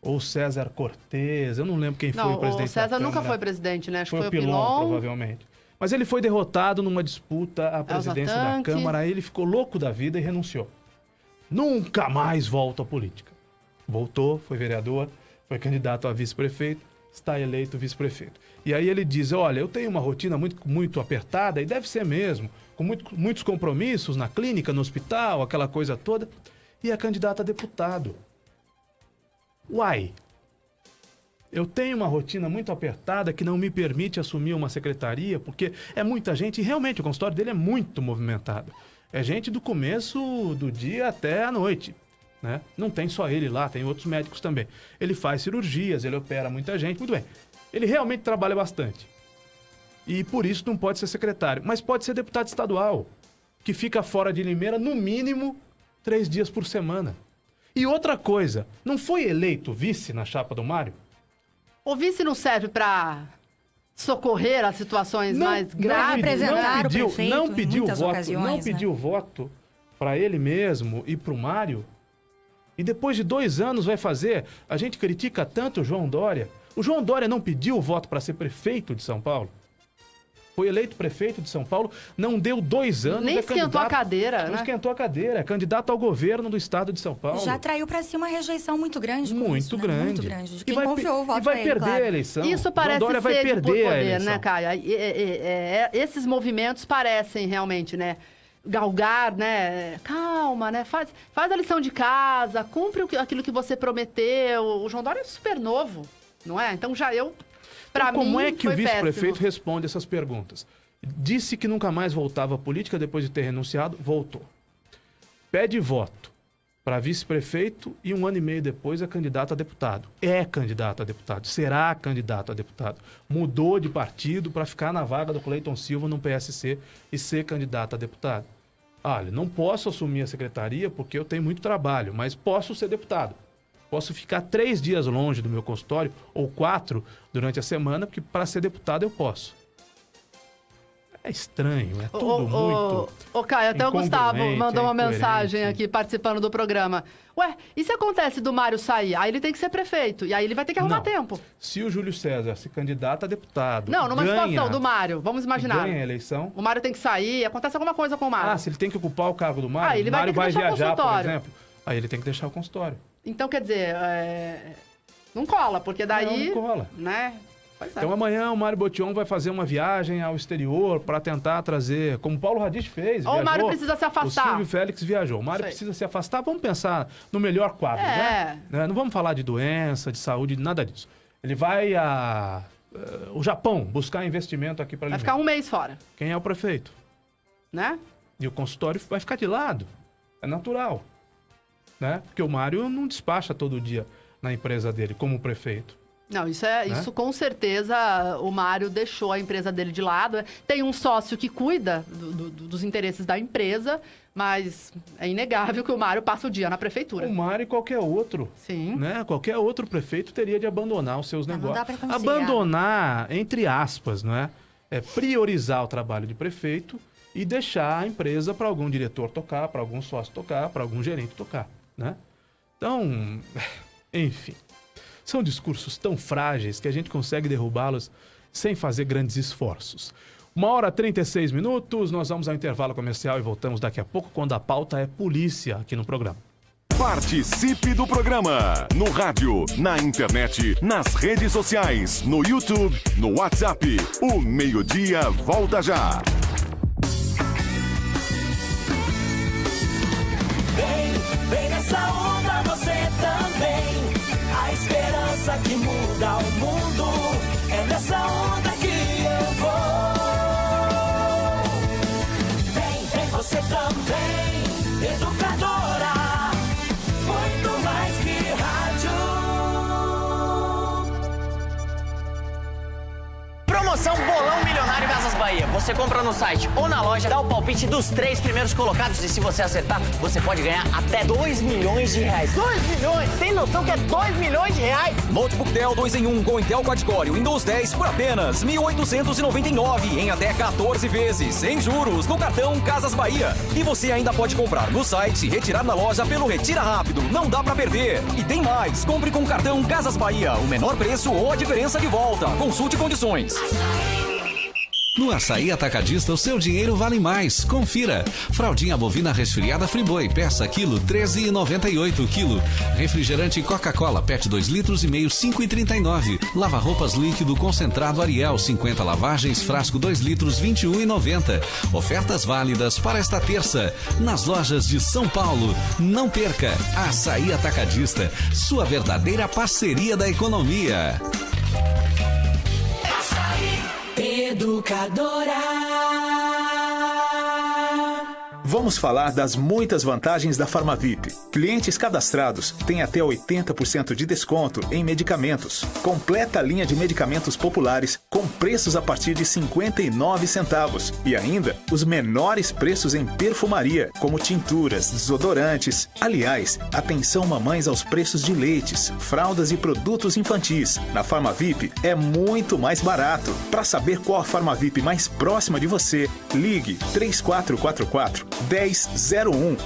Ou César Cortez, eu não lembro quem foi o presidente da Câmara. O César nunca foi presidente, né? Acho que foi o Pilon, provavelmente. Mas ele foi derrotado numa disputa à presidência da Câmara, aí ele ficou louco da vida e renunciou. Nunca mais volta à política. Voltou, foi vereador, foi candidato a vice-prefeito, está eleito vice-prefeito. E aí ele diz, olha, eu tenho uma rotina muito apertada, e deve ser mesmo, com muitos compromissos na clínica, no hospital, aquela coisa toda, e é candidato a deputado. Uai, eu tenho uma rotina muito apertada que não me permite assumir uma secretaria, porque é muita gente, e realmente o consultório dele é muito movimentado. É gente do começo do dia até a noite. Né? Não tem só ele lá, tem outros médicos também. Ele faz cirurgias, ele opera muita gente, muito bem. Ele realmente trabalha bastante. E por isso não pode ser secretário. Mas pode ser deputado estadual, que fica fora de Limeira, no mínimo, 3 dias por semana. E outra coisa, não foi eleito vice na chapa do Mário? O vice não serve para socorrer as situações mais graves? Representar o prefeito não pediu em muitas voto, ocasiões, não pediu voto para ele mesmo e para o Mário? E depois de 2 anos vai fazer? A gente critica tanto o João Dória. O João Dória não pediu o voto para ser prefeito de São Paulo? Foi eleito prefeito de São Paulo, não deu 2 anos. Nem esquentou a cadeira, Não esquentou a cadeira. É candidato ao governo do estado de São Paulo. Já traiu para si uma rejeição muito grande. Muito grande. Muito grande. De quem confiou o voto para ele, perder a eleição. Isso parece Dória ser vai perder por poder, a eleição. né, Caio? Esses movimentos parecem realmente, né? Galgar, né? Calma, né? Faz a lição de casa, cumpre aquilo que você prometeu. O João Dória é super novo, não é? Então já para mim, como é que o vice-prefeito péssimo. responde essas perguntas? Disse que nunca mais voltava à política depois de ter renunciado, voltou. Pede voto para vice-prefeito e 1 ano e meio depois é candidato a deputado. É candidato a deputado, será candidato a deputado. Mudou de partido para ficar na vaga do Cleiton Silva no PSC e ser candidato a deputado. Olha, não posso assumir a secretaria porque eu tenho muito trabalho, mas posso ser deputado. Posso ficar 3 dias longe do meu consultório, ou 4 durante a semana, porque para ser deputado eu posso. É estranho, é tudo muito... Ô, Caio, até o Gustavo mandou uma mensagem aqui participando do programa. Ué, e se acontece do Mário sair? Aí ele tem que ser prefeito, e aí ele vai ter que arrumar tempo. Se o Júlio César se candidata a deputado... Não, numa situação do Mário, vamos imaginar. Ganha a eleição. O Mário tem que sair, acontece alguma coisa com o Mário. Ah, se ele tem que ocupar o cargo do Mário, ele vai ter que deixar o viajar, por consultório. exemplo, aí ele tem que deixar o consultório. Então, quer dizer, não cola, porque daí... Não cola. Né? Então amanhã o Mário Botion vai fazer uma viagem ao exterior para tentar trazer, como o Paulo Radich fez, Ou o Mário precisa se afastar. O Silvio Félix viajou. O Mário precisa se afastar. Vamos pensar no melhor quadro, né? Não vamos falar de doença, de saúde, nada disso. Ele vai o Japão buscar investimento aqui para ele. Vai ficar 1 mês fora. Quem é o prefeito? Né? E o consultório vai ficar de lado. É natural. Né? Porque o Mário não despacha todo dia na empresa dele como prefeito. Não, isso com certeza o Mário deixou a empresa dele de lado. Tem um sócio que cuida dos interesses da empresa, mas é inegável que o Mário passa o dia na prefeitura. O Mário e qualquer outro. Sim. Né? Qualquer outro prefeito teria de abandonar os seus negócios. Não dá pra conciliar. Abandonar, entre aspas, não é? É priorizar o trabalho de prefeito e deixar a empresa para algum diretor tocar, para algum sócio tocar, para algum gerente tocar, né? Então, enfim. São discursos tão frágeis que a gente consegue derrubá-los sem fazer grandes esforços. 1h36, nós vamos ao intervalo comercial e voltamos daqui a pouco, quando a pauta é polícia aqui no programa. Participe do programa no rádio, na internet, nas redes sociais, no YouTube, no WhatsApp. O Meio-Dia volta já. Vem nessa onda você também. A esperança que muda o mundo, é nessa onda que eu vou. Vem você também, educadora, muito mais que rádio. Promoção Bolão Milionário Casas Bahia. Você compra no site ou na loja, dá o palpite dos 3 primeiros colocados e se você acertar, você pode ganhar até 2 milhões de reais. 2 milhões? Tem noção que é 2 milhões de reais? Notebook Dell 2 em 1 com Intel Quad-Core Windows 10 por apenas R$ 1.899 em até 14 vezes, sem juros, no cartão Casas Bahia. E você ainda pode comprar no site e retirar na loja pelo Retira Rápido. Não dá pra perder. E tem mais. Compre com o cartão Casas Bahia. O menor preço ou a diferença de volta. Consulte condições. No Açaí Atacadista, o seu dinheiro vale mais. Confira. Fraldinha bovina resfriada Friboi, peça quilo, R$13,98 quilo. Refrigerante Coca-Cola, PET 2,5 litros, R$5,39. Lava-roupas líquido concentrado Ariel, 50 lavagens, frasco 2 litros, R$21,90. Ofertas válidas para esta terça, nas lojas de São Paulo. Não perca. Açaí Atacadista, sua verdadeira parceria da economia. Educadora. Vamos falar das muitas vantagens da Farmavip. Clientes cadastrados têm até 80% de desconto em medicamentos. Completa a linha de medicamentos populares com preços a partir de 59 centavos. E ainda os menores preços em perfumaria, como tinturas, desodorantes. Aliás, atenção mamães aos preços de leites, fraldas e produtos infantis. Na Farmavip é muito mais barato. Para saber qual a Farmavip mais próxima de você, ligue 3444 1001.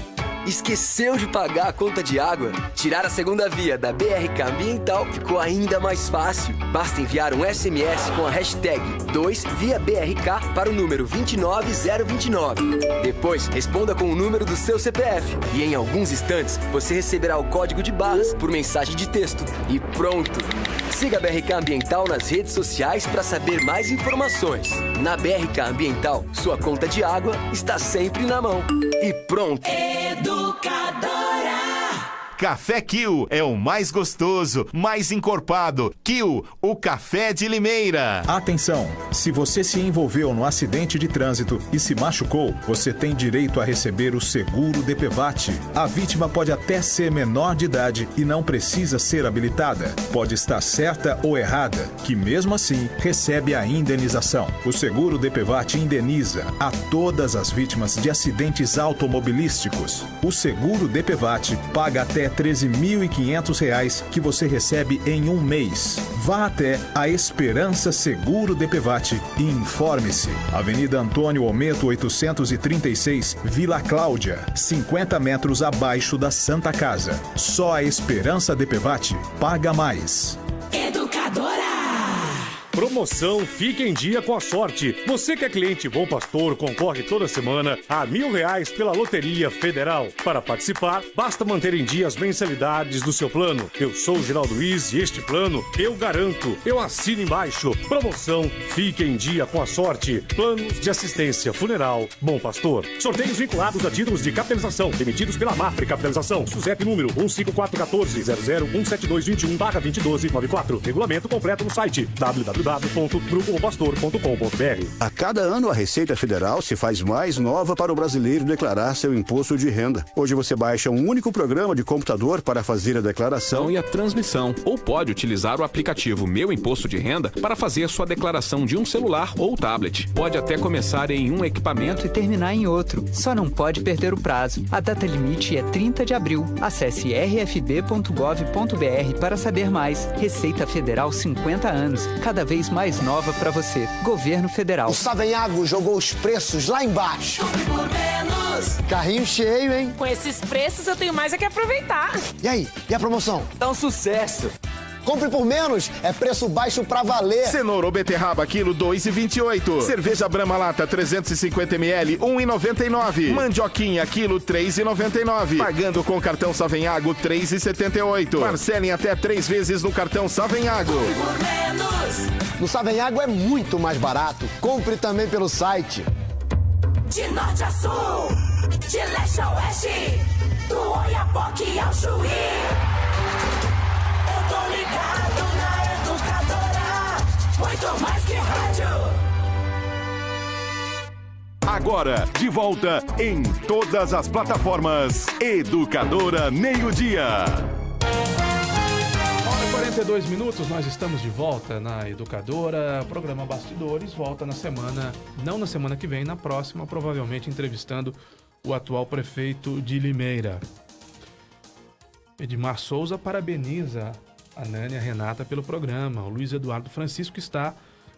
Esqueceu de pagar a conta de água? Tirar a segunda via da BRK Ambiental ficou ainda mais fácil. Basta enviar um SMS com a hashtag 2ViaBRK para o número 29029. Depois, responda com o número do seu CPF. E em alguns instantes, você receberá o código de barras por mensagem de texto. E pronto! Siga a BRK Ambiental nas redes sociais para saber mais informações. Na BRK Ambiental, sua conta de água está sempre na mão. E pronto! Educadora. Café Kill é o mais gostoso, mais encorpado. Kill, o café de Limeira. Atenção! Se você se envolveu no acidente de trânsito e se machucou, você tem direito a receber o seguro DPVAT. A vítima pode até ser menor de idade e não precisa ser habilitada. Pode estar certa ou errada, que mesmo assim recebe a indenização. O seguro DPVAT indeniza a todas as vítimas de acidentes automobilísticos. O seguro DPVAT paga até R$ 13.500 que você recebe em um mês. Vá até a Esperança Seguro DPVAT e informe-se. Avenida Antônio Ometo 836, Vila Cláudia, 50 metros abaixo da Santa Casa. Só a Esperança DPVAT paga mais. Educadora! Promoção Fique em Dia com a Sorte. Você que é cliente Bom Pastor concorre toda semana a R$1.000 pela Loteria Federal. Para participar, basta manter em dia as mensalidades do seu plano. Eu sou o Geraldo Luiz e este plano eu garanto. Eu assino embaixo. Promoção Fique em Dia com a Sorte. Planos de assistência funeral Bom Pastor. Sorteios vinculados a títulos de capitalização emitidos pela Mafre Capitalização. SUSEP número 15414-001721/2012-94. Regulamento completo no site www.grupobompastor.com.br. A cada ano, a Receita Federal se faz mais nova para o brasileiro declarar seu imposto de renda. Hoje você baixa um único programa de computador para fazer a declaração e a transmissão, ou pode utilizar o aplicativo Meu Imposto de Renda para fazer sua declaração de um celular ou tablet. Pode até começar em um equipamento e terminar em outro. Só não pode perder o prazo. A data limite é 30 de abril. Acesse rfb.gov.br para saber mais. Receita Federal 50 anos. Cada vez mais nova para você. Governo Federal. O Savenhago jogou os preços lá embaixo. Compre por menos. Carrinho cheio, hein? Com esses preços eu tenho mais é que aproveitar. E aí? E a promoção? Tá um sucesso. Compre por menos, é preço baixo pra valer. Cenoura ou beterraba, quilo 2,28. Cerveja Brahma Lata 350ml, 1,99. Mandioquinha, quilo 3,99. Pagando com cartão Savenhago, 3,78. Parcelem até 3 vezes no cartão Savenhago. Por menos. No Savenhago é muito mais barato. Compre também pelo site. De norte a sul, de leste a oeste, do Oiapoque ao Chuí. Tô ligado na Educadora, muito mais que rádio. Agora, de volta em todas as plataformas. Educadora Meio-Dia. 42 minutos, nós estamos de volta na Educadora. Programa Bastidores volta na semana, não na semana que vem, na próxima, provavelmente entrevistando o atual prefeito de Limeira. Edmar Souza parabeniza a Nânia Renata pelo programa. O Luiz Eduardo Francisco está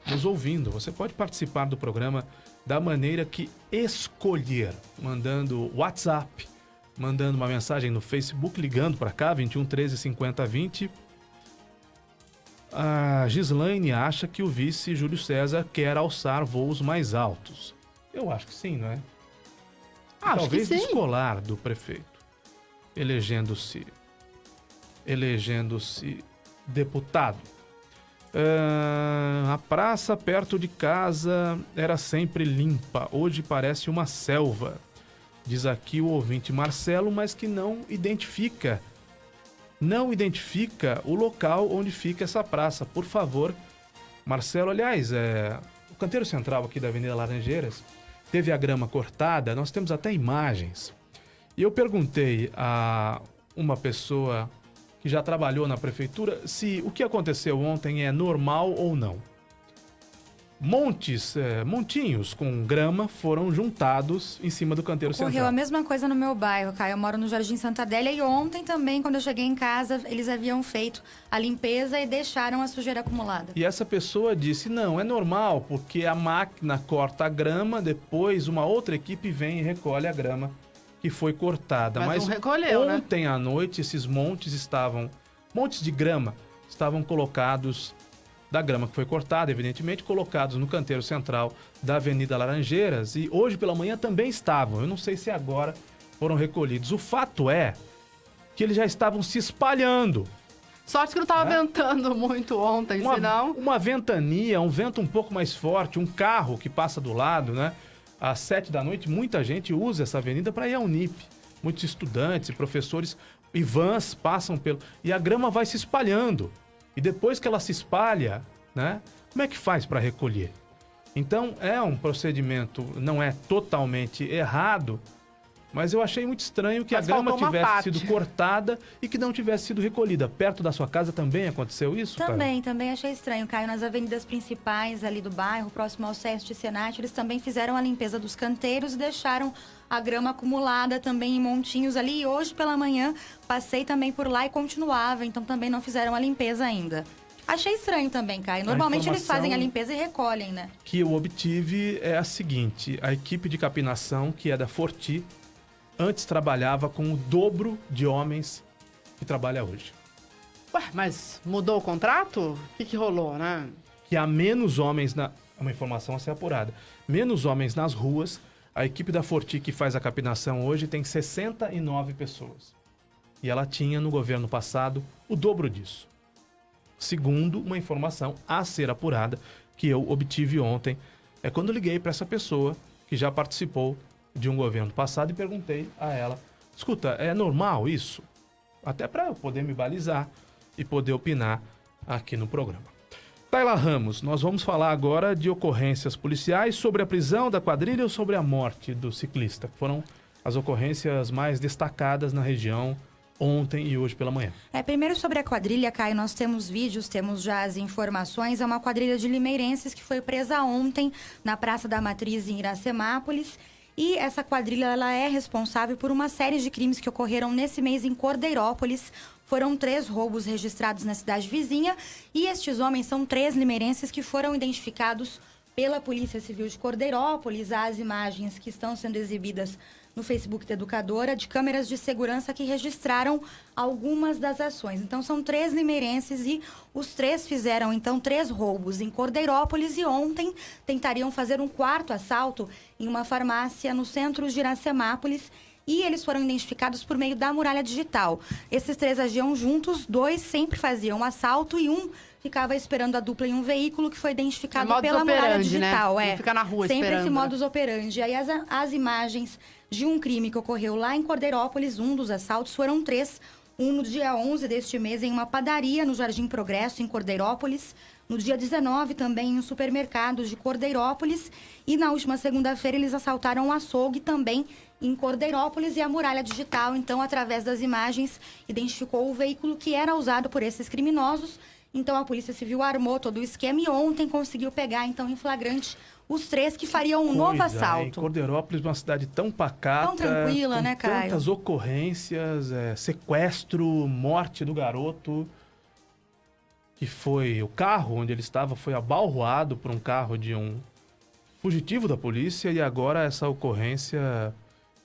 nos ouvindo. Você pode participar do programa da maneira que escolher, mandando WhatsApp, mandando uma mensagem no Facebook, ligando para cá, 21 13 50 20. A Gislaine acha que o vice Júlio César quer alçar voos mais altos. Eu acho que sim, não é? Acho talvez que sim. descolar do prefeito, elegendo-se deputado. A praça perto de casa era sempre limpa, hoje parece uma selva. Diz aqui o ouvinte Marcelo, mas que não identifica o local onde fica essa praça. Por favor, Marcelo, aliás, o canteiro central aqui da Avenida Laranjeiras teve a grama cortada, nós temos até imagens. E eu perguntei a uma pessoa que já trabalhou na prefeitura se o que aconteceu ontem é normal ou não. Montinhos com grama foram juntados em cima do canteiro central. Ocorreu a mesma coisa no meu bairro, Caio. Eu moro no Jardim Santa Adélia e ontem também, quando eu cheguei em casa, eles haviam feito a limpeza e deixaram a sujeira acumulada. E essa pessoa disse, não, é normal, porque a máquina corta a grama, depois uma outra equipe vem e recolhe a grama que foi cortada. Mas não recolheu, ontem à noite esses montes de grama estavam colocados, da grama que foi cortada, evidentemente, colocados no canteiro central da Avenida Laranjeiras, e hoje pela manhã também estavam. Eu não sei se agora foram recolhidos. O fato é que eles já estavam se espalhando. Sorte que não estava ventando muito ontem, senão... Uma ventania, um vento um pouco mais forte, um carro que passa do lado, né? Às 7 da noite, muita gente usa essa avenida para ir à Unip. Muitos estudantes e professores e vans passam pelo... E a grama vai se espalhando. E depois que ela se espalha, né? Como é que faz para recolher? Então, é um procedimento, não é totalmente errado, mas eu achei muito estranho que a grama tivesse sido cortada e que não tivesse sido recolhida. Perto da sua casa também aconteceu isso? Também achei estranho, Caio. Nas avenidas principais ali do bairro, próximo ao SESC Senat, eles também fizeram a limpeza dos canteiros e deixaram a grama acumulada também em montinhos ali. E hoje pela manhã passei também por lá e continuava, então também não fizeram a limpeza ainda. Achei estranho também, Caio. Normalmente eles fazem a limpeza e recolhem, né? Que eu obtive é a seguinte: a equipe de capinação, que é da Forti, antes trabalhava com o dobro de homens que trabalha hoje. Ué, mas mudou o contrato? O que rolou, né? Que há menos homens na... É uma informação a ser apurada. Menos homens nas ruas. A equipe da Forti que faz a capinação hoje tem 69 pessoas. E ela tinha no governo passado o dobro disso. Segundo uma informação a ser apurada que eu obtive ontem, é quando liguei para essa pessoa que já participou de um governo passado e perguntei a ela: escuta, é normal isso? Até para eu poder me balizar e poder opinar aqui no programa. Tayla Ramos, nós vamos falar agora de ocorrências policiais sobre a prisão da quadrilha ou sobre a morte do ciclista, que foram as ocorrências mais destacadas na região ontem e hoje pela manhã. Primeiro sobre a quadrilha, Caio, nós temos vídeos, temos já as informações. É uma quadrilha de limeirenses que foi presa ontem na Praça da Matriz em Iracemápolis. E essa quadrilha, ela é responsável por uma série de crimes que ocorreram nesse mês em Cordeirópolis. Foram 3 roubos registrados na cidade vizinha. E estes homens são 3 limeirenses que foram identificados pela Polícia Civil de Cordeirópolis. As imagens que estão sendo exibidas no Facebook da Educadora, de câmeras de segurança que registraram algumas das ações. Então, são 3 limeirenses e os 3 fizeram, então, 3 roubos em Cordeirópolis e ontem tentariam fazer um 4º assalto em uma farmácia no centro de Iracemápolis e eles foram identificados por meio da muralha digital. Esses 3 agiam juntos, 2 sempre faziam um assalto e um ficava esperando a dupla em um veículo que foi identificado pela muralha digital. Né? Fica na rua sempre esperando, esse modus operandi. Aí as imagens de um crime que ocorreu lá em Cordeirópolis, um dos assaltos, foram 3. Um no dia 11 deste mês em uma padaria no Jardim Progresso, em Cordeirópolis. No dia 19 também em um supermercado de Cordeirópolis. E na última segunda-feira eles assaltaram um açougue também em Cordeirópolis e a muralha digital. Então, através das imagens, identificou o veículo que era usado por esses criminosos. Então, a Polícia Civil armou todo o esquema e ontem conseguiu pegar, então, em flagrante, os 3 que fariam um novo assalto. Cordeirópolis, uma cidade tão pacata, tão tranquila, né, Caio? Tantas ocorrências, sequestro, morte do garoto, que foi o carro onde ele estava, foi abalroado por um carro de um fugitivo da polícia e agora essa ocorrência,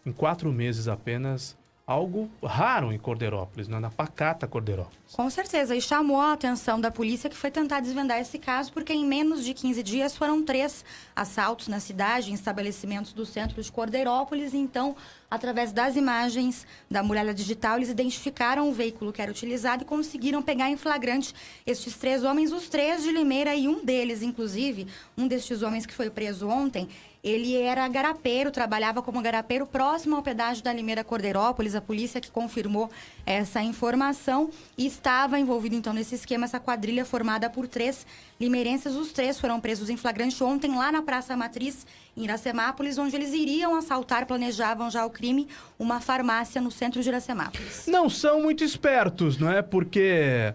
em 4 meses apenas, algo raro em Cordeirópolis, né? Na pacata Cordeirópolis. Com certeza, e chamou a atenção da polícia que foi tentar desvendar esse caso, porque em menos de 15 dias foram 3 assaltos na cidade, em estabelecimentos do centro de Cordeirópolis. Então, através das imagens da muralha digital, eles identificaram o veículo que era utilizado e conseguiram pegar em flagrante estes 3 homens, os 3 de Limeira, e um deles, inclusive, um destes homens que foi preso ontem, ele era garapeiro, trabalhava como garapeiro próximo ao pedágio da Limeira Cordeirópolis. A polícia que confirmou essa informação e estava envolvido, então, nesse esquema, essa quadrilha formada por 3 limeirenses. Os 3 foram presos em flagrante ontem lá na Praça Matriz, em Iracemápolis, onde eles iriam assaltar, planejavam já o crime, uma farmácia no centro de Iracemápolis. Não são muito espertos, não é? Porque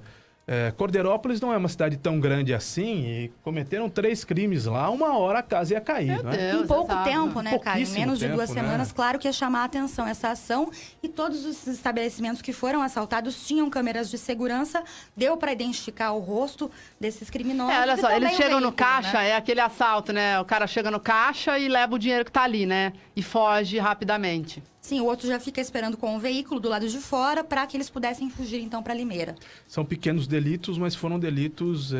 Cordeirópolis não é uma cidade tão grande assim e cometeram 3 crimes lá, uma hora a casa ia cair, não é? Em pouco tempo, né, Caio? Em menos de 2 semanas, né? Claro que ia chamar a atenção essa ação e todos os estabelecimentos que foram assaltados tinham câmeras de segurança, deu para identificar o rosto desses criminosos. Olha só, eles chegam no veículo, caixa, né? é aquele assalto, né? O cara chega no caixa e leva o dinheiro que tá ali, né? E foge rapidamente. Sim, o outro já fica esperando com o veículo do lado de fora para que eles pudessem fugir, então, para Limeira. São pequenos delitos, mas foram delitos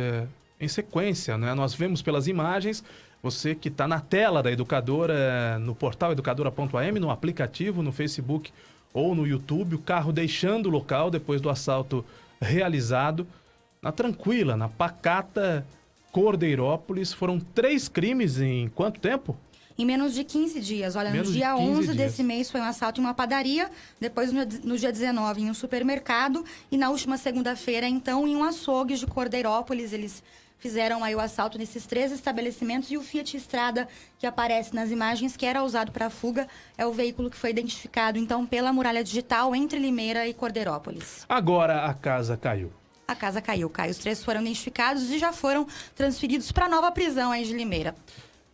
em sequência, né? Nós vemos pelas imagens, você que está na tela da Educadora, no portal educadora.am, no aplicativo, no Facebook ou no YouTube, o carro deixando o local depois do assalto realizado. Na tranquila, na pacata Cordeirópolis, foram 3 crimes em quanto tempo? Em menos de 15 dias. Olha, no dia 11 desse mês foi um assalto em uma padaria, depois no dia 19 em um supermercado e na última segunda-feira, então, em um açougue de Cordeirópolis. Eles fizeram aí o assalto nesses 3 estabelecimentos e o Fiat Strada, que aparece nas imagens, que era usado para a fuga, é o veículo que foi identificado, então, pela muralha digital entre Limeira e Cordeirópolis. Agora a casa caiu. A casa caiu. Os 3 foram identificados e já foram transferidos para a nova prisão aí de Limeira.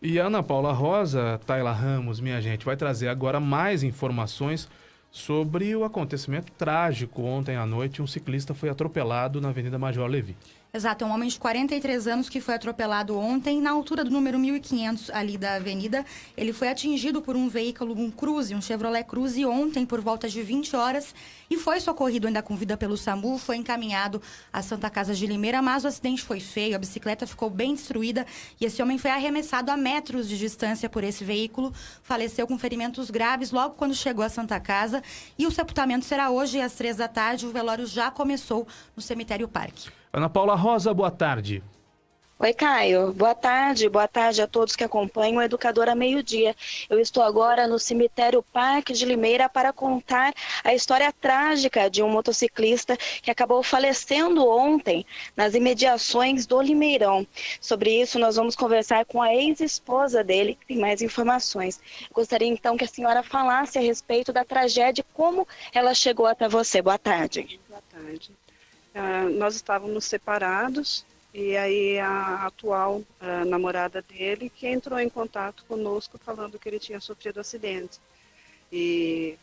E a Ana Paula Rosa, Tayla Ramos, minha gente, vai trazer agora mais informações sobre o acontecimento trágico. Ontem à noite, um ciclista foi atropelado na Avenida Major Levi. Exato, é um homem de 43 anos que foi atropelado ontem na altura do número 1500 ali da avenida. Ele foi atingido por um veículo, um Cruze, um Chevrolet Cruze, ontem por volta de 20 horas e foi socorrido ainda com vida pelo SAMU, foi encaminhado à Santa Casa de Limeira, mas o acidente foi feio, a bicicleta ficou bem destruída e esse homem foi arremessado a metros de distância por esse veículo, faleceu com ferimentos graves logo quando chegou à Santa Casa e o sepultamento será hoje às 3 da tarde, o velório já começou no Cemitério Parque. Ana Paula Rosa, boa tarde. Oi, Caio. Boa tarde a todos que acompanham a Educadora Meio-Dia. Eu estou agora no Cemitério Parque de Limeira para contar a história trágica de um motociclista que acabou falecendo ontem nas imediações do Limeirão. Sobre isso, nós vamos conversar com a ex-esposa dele, que tem mais informações. Gostaria, então, que a senhora falasse a respeito da tragédia, como ela chegou até você. Boa tarde. Boa tarde. Nós estávamos separados e aí a atual namorada dele que entrou em contato conosco falando que ele tinha sofrido acidente. E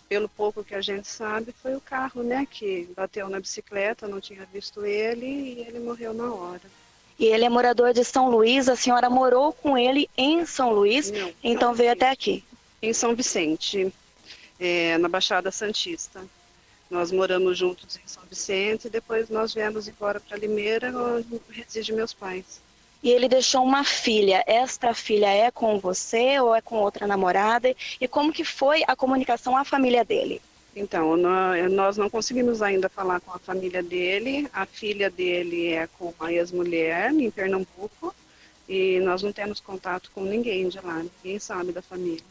pelo pouco que a gente sabe, foi o carro, né, que bateu na bicicleta, não tinha visto ele e ele morreu na hora. E ele é morador de São Luís, a senhora morou com ele em São Luís, Não, então veio até aqui? Em São Vicente, na Baixada Santista. Nós moramos juntos em São Vicente e depois nós viemos embora para Limeira, onde reside meus pais. E ele deixou uma filha. Esta filha é com você ou é com outra namorada? E como que foi a comunicação à família dele? Então, nós não conseguimos ainda falar com a família dele. A filha dele é com uma ex-mulher em Pernambuco e nós não temos contato com ninguém de lá, ninguém sabe da família.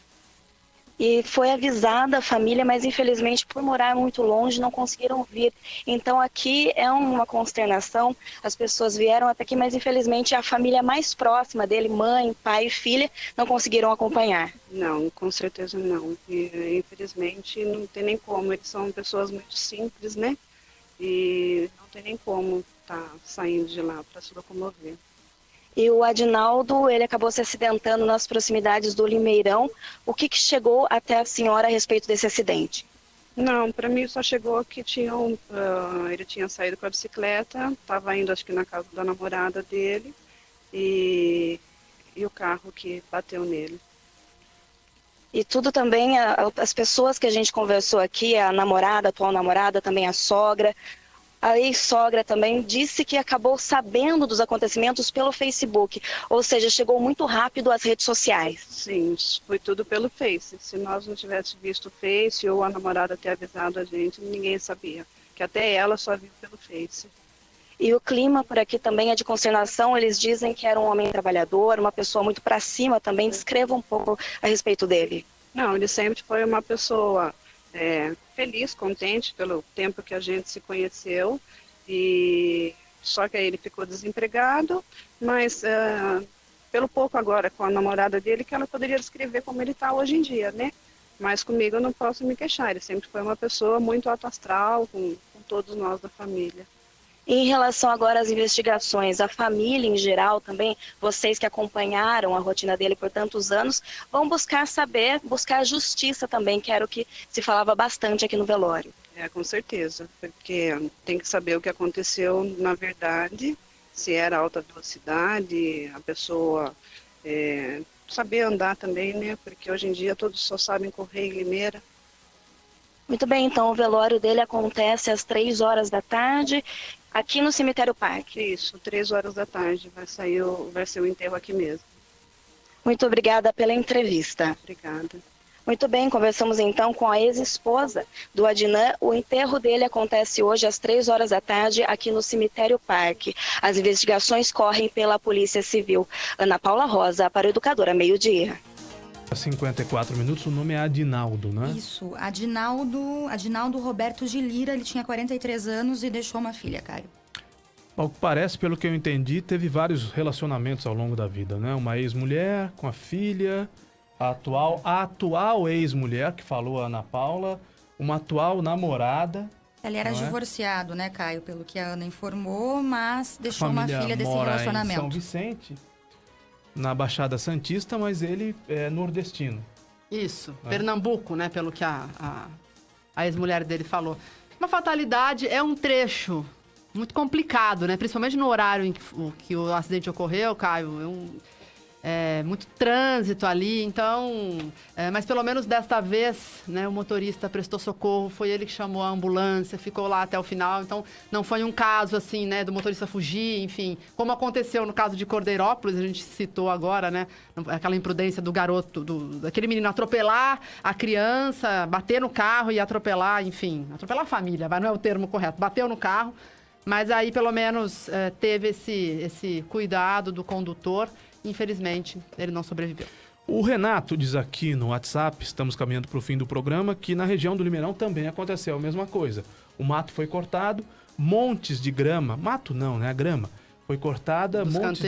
E foi avisada a família, mas infelizmente por morar muito longe não conseguiram vir. Então aqui é uma consternação, as pessoas vieram até aqui, mas infelizmente a família mais próxima dele, mãe, pai e filha, não conseguiram acompanhar. Não, com certeza não. E, infelizmente não tem nem como, eles são pessoas muito simples, né? E não tem nem como estar saindo de lá para se locomover. E o Adinaldo, ele acabou se acidentando nas proximidades do Limeirão. O que chegou até a senhora a respeito desse acidente? Não, para mim só chegou que ele tinha saído com a bicicleta, estava indo acho que na casa da namorada dele e o carro que bateu nele. E tudo também, as pessoas que a gente conversou aqui, a namorada, a atual namorada, também a sogra, a ex-sogra também disse que acabou sabendo dos acontecimentos pelo Facebook, ou seja, chegou muito rápido às redes sociais. Sim, foi tudo pelo Face. Se nós não tivéssemos visto o Face ou a namorada ter avisado a gente, ninguém sabia, que até ela só viu pelo Face. E o clima por aqui também é de consternação, eles dizem que era um homem trabalhador, uma pessoa muito para cima também. Descreva um pouco a respeito dele. Não, ele sempre foi uma pessoa feliz, contente pelo tempo que a gente se conheceu, e só que aí ele ficou desempregado, mas pelo pouco agora com a namorada dele, que ela poderia descrever como ele está hoje em dia, né? Mas comigo eu não posso me queixar, ele sempre foi uma pessoa muito alto astral, com todos nós da família. Em relação agora às investigações, a família em geral também, vocês que acompanharam a rotina dele por tantos anos, vão buscar saber, buscar justiça também, que era o que se falava bastante aqui no velório. Com certeza, porque tem que saber o que aconteceu na verdade, se era alta velocidade, a pessoa saber andar também, né? Porque hoje em dia todos só sabem correr em Limeira. Muito bem, então o velório dele acontece às 3 horas da tarde, aqui no Cemitério Parque. Isso, 3 horas da tarde, vai ser o enterro aqui mesmo. Muito obrigada pela entrevista. Obrigada. Muito bem, conversamos então com a ex-esposa do Adnan. O enterro dele acontece hoje às 3 horas da tarde aqui no Cemitério Parque. As investigações correm pela Polícia Civil. Ana Paula Rosa, para o Educadora Meio-Dia. 54 minutos, o nome é Adinaldo, né? Isso, Adinaldo Roberto de Lira, ele tinha 43 anos e deixou uma filha, Caio. Ao que parece, pelo que eu entendi, teve vários relacionamentos ao longo da vida, né? Uma ex-mulher com a filha, a atual ex-mulher, que falou a Ana Paula, uma atual namorada. Ele era divorciado, né, Caio, pelo que a Ana informou, mas deixou uma filha desse relacionamento. Em São Vicente, na Baixada Santista, mas ele é nordestino. Isso, Pernambuco, né, pelo que a ex-mulher dele falou. Uma fatalidade é um trecho muito complicado, né, principalmente no horário em que o acidente ocorreu, Caio, muito trânsito ali, então... mas pelo menos desta vez, né, o motorista prestou socorro, foi ele que chamou a ambulância, ficou lá até o final, então não foi um caso assim, né, do motorista fugir, enfim, como aconteceu no caso de Cordeirópolis, a gente citou agora, né, aquela imprudência do garoto, daquele menino atropelar a criança, bater no carro e atropelar, enfim, atropelar a família, não é o termo correto, bateu no carro, mas aí pelo menos teve esse cuidado do condutor. Infelizmente, ele não sobreviveu. O Renato diz aqui no WhatsApp, estamos caminhando para o fim do programa, que na região do Limeirão também aconteceu a mesma coisa. O mato foi cortado, montes de grama, mato não, né? A grama foi cortada, montes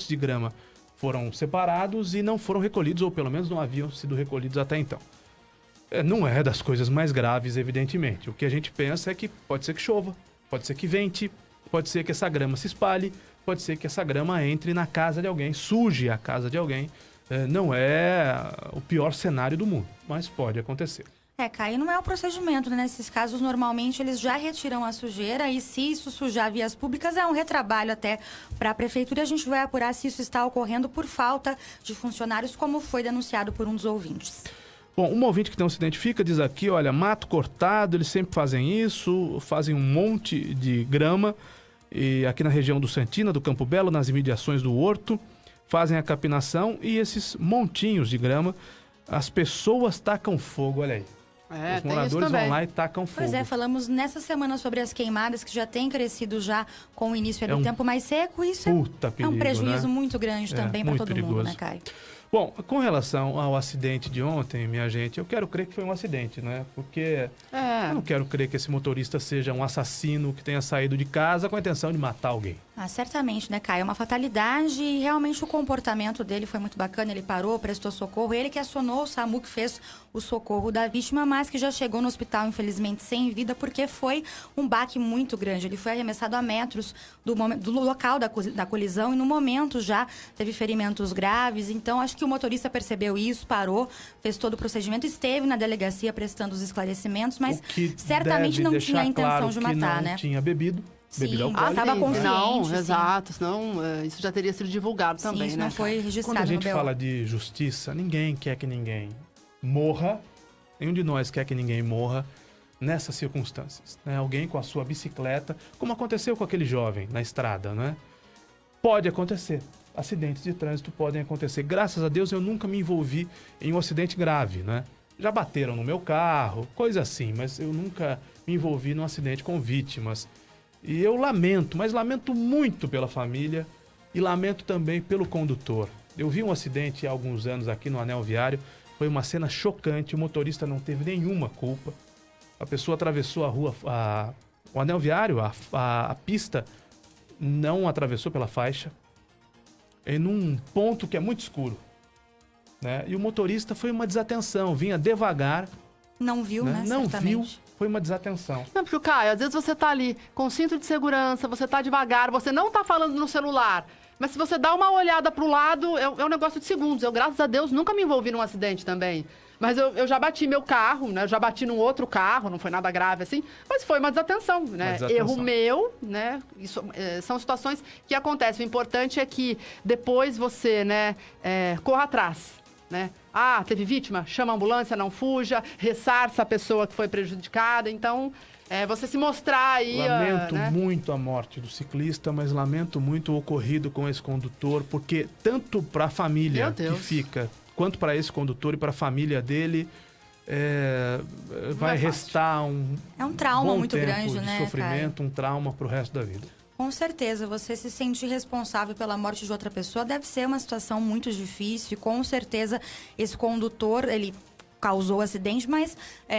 de grama foram separados e não foram recolhidos, ou pelo menos não haviam sido recolhidos até então. Não é das coisas mais graves, evidentemente. O que a gente pensa é que pode ser que chova, pode ser que vente, pode ser que essa grama se espalhe, pode ser que essa grama entre na casa de alguém, suje a casa de alguém. Não é o pior cenário do mundo, mas pode acontecer. Caio, não é o procedimento, né? Nesses casos, normalmente, eles já retiram a sujeira e se isso sujar vias públicas, é um retrabalho até para a prefeitura. A gente vai apurar se isso está ocorrendo por falta de funcionários, como foi denunciado por um dos ouvintes. Bom, um ouvinte que não se identifica diz aqui, olha, mato cortado, eles sempre fazem isso, fazem um monte de grama, e aqui na região do Santina, do Campo Belo, nas imediações do Horto, fazem a capinação e esses montinhos de grama, as pessoas tacam fogo, olha aí. Os moradores vão lá e tacam fogo. Pois é, falamos nessa semana sobre as queimadas, que já tem crescido já com o início do tempo mais seco, e isso é um prejuízo muito grande também para todo mundo, né, Caio? Bom, com relação ao acidente de ontem, minha gente, eu quero crer que foi um acidente, né? Porque eu não quero crer que esse motorista seja um assassino que tenha saído de casa com a intenção de matar alguém. Certamente, né, Caio? É uma fatalidade e realmente o comportamento dele foi muito bacana. Ele parou, prestou socorro. Ele que acionou o SAMU, que fez o socorro da vítima, mas que já chegou no hospital, infelizmente, sem vida, porque foi um baque muito grande. Ele foi arremessado a metros do local da colisão e no momento já teve ferimentos graves. Então, acho que o motorista percebeu isso, parou, fez todo o procedimento, esteve na delegacia prestando os esclarecimentos, mas certamente não tinha a intenção de matar, né? Não tinha bebido. Estava consciente. Não, exato, senão isso já teria sido divulgado também, isso né? Não foi registrado. Quando a gente fala de justiça, ninguém quer que ninguém morra, nenhum de nós quer que ninguém morra nessas circunstâncias, né? Alguém com a sua bicicleta, como aconteceu com aquele jovem na estrada, né? Pode acontecer. Acidentes de trânsito podem acontecer. Graças a Deus eu nunca me envolvi em um acidente grave, né? Já bateram no meu carro, coisa assim, mas eu nunca me envolvi num acidente com vítimas. E eu lamento, mas lamento muito pela família e lamento também pelo condutor. Eu vi um acidente há alguns anos aqui no Anel Viário, foi uma cena chocante, o motorista não teve nenhuma culpa. A pessoa atravessou a rua, o Anel Viário, a pista, não atravessou pela faixa, em um ponto que é muito escuro, né? E o motorista foi uma desatenção, vinha devagar. Não viu, né? Não viu, foi uma desatenção. Não, porque, Caio, às vezes você tá ali com cinto de segurança, você tá devagar, você não tá falando no celular, mas se você dá uma olhada pro lado, é um negócio de segundos. Eu, graças a Deus, nunca me envolvi num acidente também. Mas eu já bati meu carro, né? Eu já bati num outro carro, não foi nada grave assim, mas foi uma desatenção, né? Erro meu, né? Isso, são situações que acontecem. O importante é que depois você, né, corra atrás, né? Teve vítima? Chama a ambulância, não fuja, ressarça a pessoa que foi prejudicada. Então, você se mostrar aí... Lamento muito a morte do ciclista, mas lamento muito o ocorrido com esse condutor, porque tanto para a família que fica... quanto para esse condutor e para a família dele, vai restar um trauma bom muito tempo grande, de né, sofrimento, Caio? um trauma para o resto da vida. Com certeza, você se sentir responsável pela morte de outra pessoa deve ser uma situação muito difícil. E com certeza, esse condutor, ele causou o acidente, mas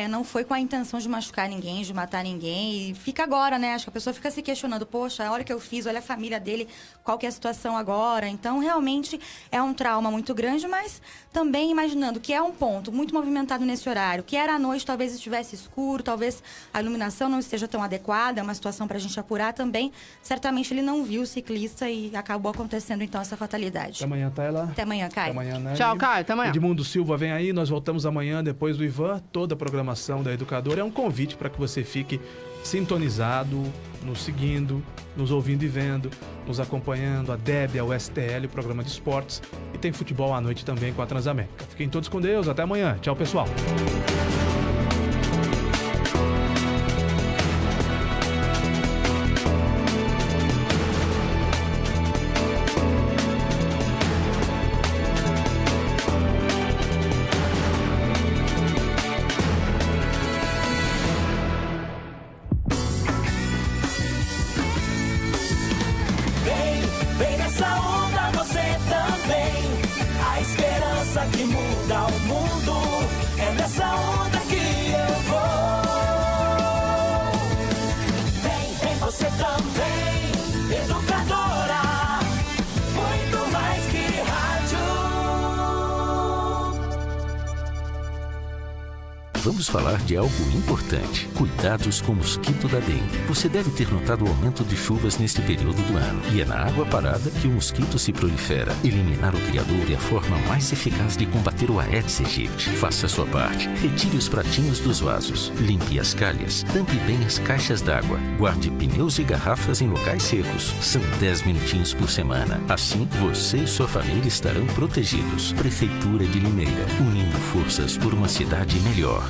não foi com a intenção de machucar ninguém, de matar ninguém. E fica agora, né? Acho que a pessoa fica se questionando, poxa, olha o que eu fiz, olha a família dele, qual que é a situação agora. Então, realmente, é um trauma muito grande, mas também imaginando que é um ponto muito movimentado nesse horário, que era à noite, talvez estivesse escuro, talvez a iluminação não esteja tão adequada, é uma situação para a gente apurar também. Certamente ele não viu o ciclista e acabou acontecendo, então, essa fatalidade. Até amanhã, Tayla. Até amanhã, Caio. Até amanhã, né? Tchau, Caio. Até amanhã. Edmundo Silva vem aí, nós voltamos amanhã depois do Ivan. Toda a programação da Educadora é um convite para que você fique sintonizado, nos seguindo, nos ouvindo e vendo, nos acompanhando, a Débia, o STL, o programa de esportes, e tem futebol à noite também com a Transamérica. Fiquem todos com Deus, até amanhã. Tchau, pessoal. Vem nessa onda você também. A esperança que muda o mundo. É nessa onda que eu vou. Vem você também. Educadora, muito mais que rádio. Vamos falar de algo importante. Cuidados com o mosquito da dengue. Você deve ter notado o aumento de chuvas neste período do ano. E é na água parada que o mosquito se prolifera. Eliminar o criador é a forma mais eficaz de combater o Aedes aegypti. Faça a sua parte. Retire os pratinhos dos vasos. Limpe as calhas. Tampe bem as caixas d'água. Guarde pneus e garrafas em locais secos. São 10 minutinhos por semana. Assim, você e sua família estarão protegidos. Prefeitura de Limeira. Unindo forças por uma cidade melhor.